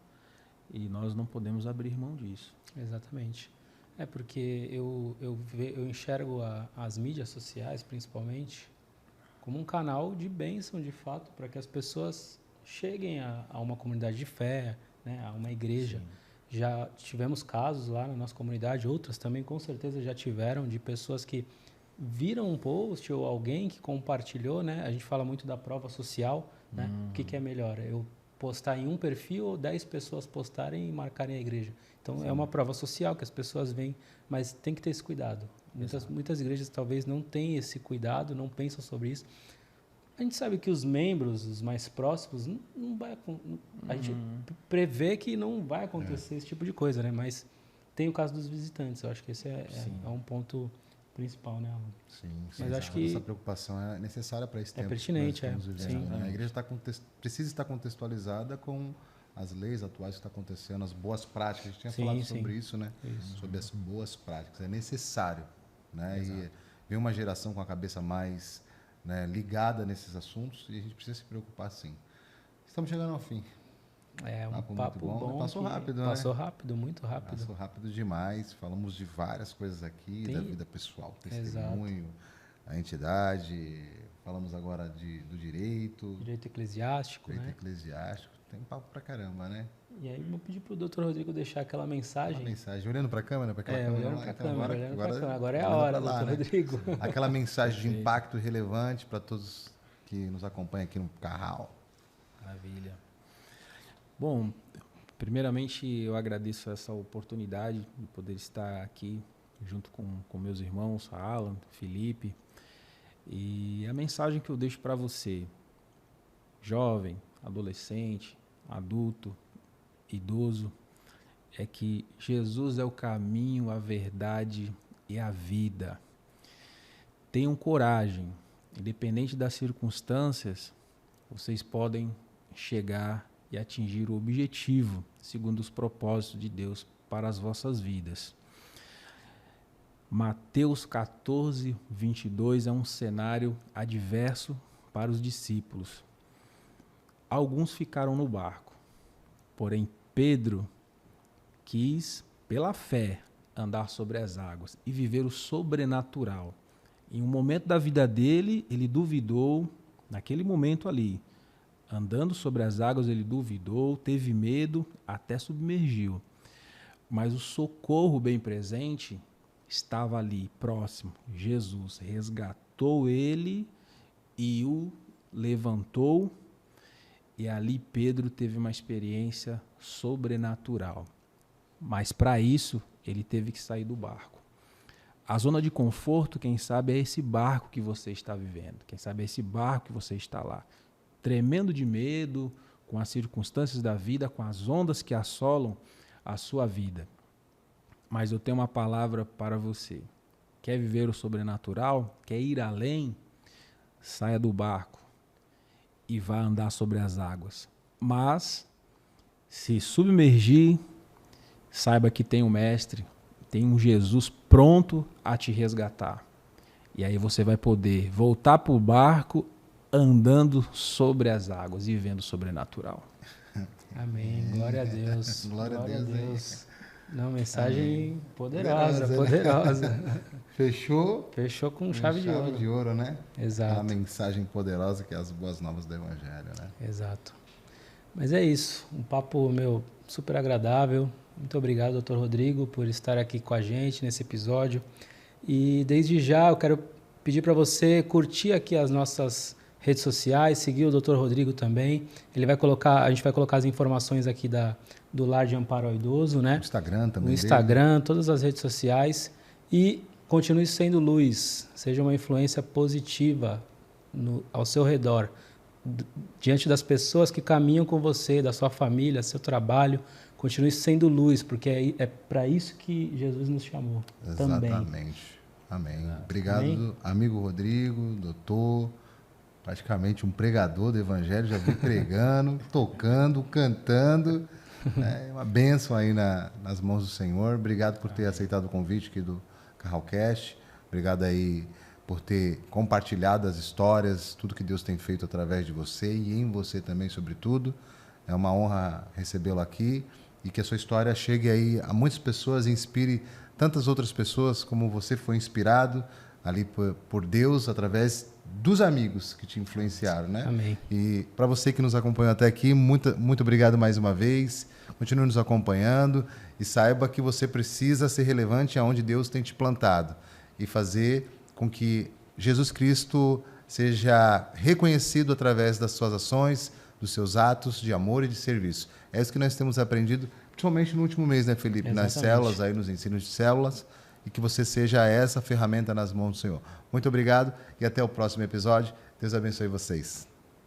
e nós não podemos abrir mão disso. Exatamente. É porque eu enxergo as mídias sociais, principalmente, como um canal de bênção, de fato, para que as pessoas cheguem a uma comunidade de fé, né, a uma igreja. Sim. Já tivemos casos lá na nossa comunidade, outras também com certeza já tiveram, de pessoas que viram um post ou alguém que compartilhou, né? A gente fala muito da prova social, né? O que é melhor? Eu postar em um perfil ou 10 pessoas postarem e marcarem a igreja. Então, é uma prova social que as pessoas veem, mas tem que ter esse cuidado. Muitas igrejas talvez não tenham esse cuidado, não pensam sobre isso. A gente sabe que os membros, os mais próximos, não vai, a gente prevê que não vai acontecer esse tipo de coisa, né? Mas tem o caso dos visitantes. Eu acho que esse é um ponto principal, né, Alan? Sim, mas acho que essa preocupação é necessária para esse tempo. É pertinente, vivendo, né? A igreja precisa estar contextualizada com as leis atuais que estão acontecendo, as boas práticas. A gente tinha falado sobre isso, né? Sobre as boas práticas. É necessário, né? E vem uma geração com a cabeça mais, né, ligada nesses assuntos e a gente precisa se preocupar, sim. Estamos chegando ao fim. É um papo bom. Passou rápido, né? Passou rápido, muito rápido. Passou rápido demais. Falamos de várias coisas aqui, da vida pessoal, testemunho, a entidade. Falamos agora do direito. Direito eclesiástico, Direito eclesiástico. Tem papo pra caramba, né? E aí, vou pedir pro Dr. Rodrigo deixar aquela mensagem. Olhando pra câmera? Olhando pra câmera. Agora é a hora, Dr. Rodrigo. Aquela mensagem de impacto relevante para todos que nos acompanham aqui no Carral. Maravilha. Bom, primeiramente eu agradeço essa oportunidade de poder estar aqui junto com meus irmãos, Alan, Felipe. E a mensagem que eu deixo para você, jovem, adolescente, adulto, idoso, é que Jesus é o caminho, a verdade e a vida. Tenham coragem, independente das circunstâncias, vocês podem chegar e atingir o objetivo, segundo os propósitos de Deus para as vossas vidas. Mateus 14, 22 é um cenário adverso para os discípulos. Alguns ficaram no barco, porém Pedro quis, pela fé, andar sobre as águas e viver o sobrenatural. Em um momento da vida dele, ele duvidou, naquele momento ali, andando sobre as águas, ele duvidou, teve medo, até submergiu. Mas o socorro bem presente estava ali, próximo. Jesus resgatou ele e o levantou. E ali Pedro teve uma experiência sobrenatural. Mas para isso, ele teve que sair do barco. A zona de conforto, quem sabe, é esse barco que você está vivendo. Quem sabe é esse barco que você está lá. Tremendo de medo, com as circunstâncias da vida, com as ondas que assolam a sua vida. Mas eu tenho uma palavra para você. Quer viver o sobrenatural? Quer ir além? Saia do barco e vá andar sobre as águas. Mas, se submergir, saiba que tem um mestre, tem um Jesus pronto a te resgatar. E aí você vai poder voltar para o barco andando sobre as águas e vivendo o sobrenatural. Amém. Glória a Deus. Glória a Deus. Não, mensagem poderosa. Fechou com chave de ouro. De ouro, né? Exato. A mensagem poderosa que é as boas novas do Evangelho, né? Exato. Mas é isso. Um papo, super agradável. Muito obrigado, Dr. Rodrigo, por estar aqui com a gente nesse episódio. E desde já eu quero pedir para você curtir aqui as nossas redes sociais, seguir o Dr. Rodrigo também. A gente vai colocar as informações aqui do Lar de Amparo ao Idoso, né? O Instagram também. O Instagram, todas as redes sociais. E continue sendo luz. Seja uma influência positiva ao seu redor, diante das pessoas que caminham com você, da sua família, seu trabalho. continue sendo luz, porque é para isso que Jesus nos chamou também. Exatamente. Amém. Obrigado, Amém. amigo Rodrigo, doutor, praticamente um pregador do Evangelho, já vi pregando, tocando, cantando. É uma bênção aí nas mãos do Senhor. Obrigado por ter aceitado o convite aqui do Carralcast. Obrigado aí por ter compartilhado as histórias, tudo que Deus tem feito através de você e em você também, sobretudo. É uma honra recebê-lo aqui e que a sua história chegue aí a muitas pessoas e inspire tantas outras pessoas como você foi inspirado ali por Deus através dos amigos que te influenciaram, né? Amém. E para você que nos acompanhou até aqui, muito obrigado mais uma vez. Continue nos acompanhando e saiba que você precisa ser relevante aonde Deus tem te plantado e fazer com que Jesus Cristo seja reconhecido através das suas ações, dos seus atos de amor e de serviço. É isso que nós temos aprendido, principalmente no último mês, né, Felipe? Exatamente. Nas células, aí nos ensinos de células, e que você seja essa ferramenta nas mãos do Senhor. Muito obrigado e até o próximo episódio. Deus abençoe vocês.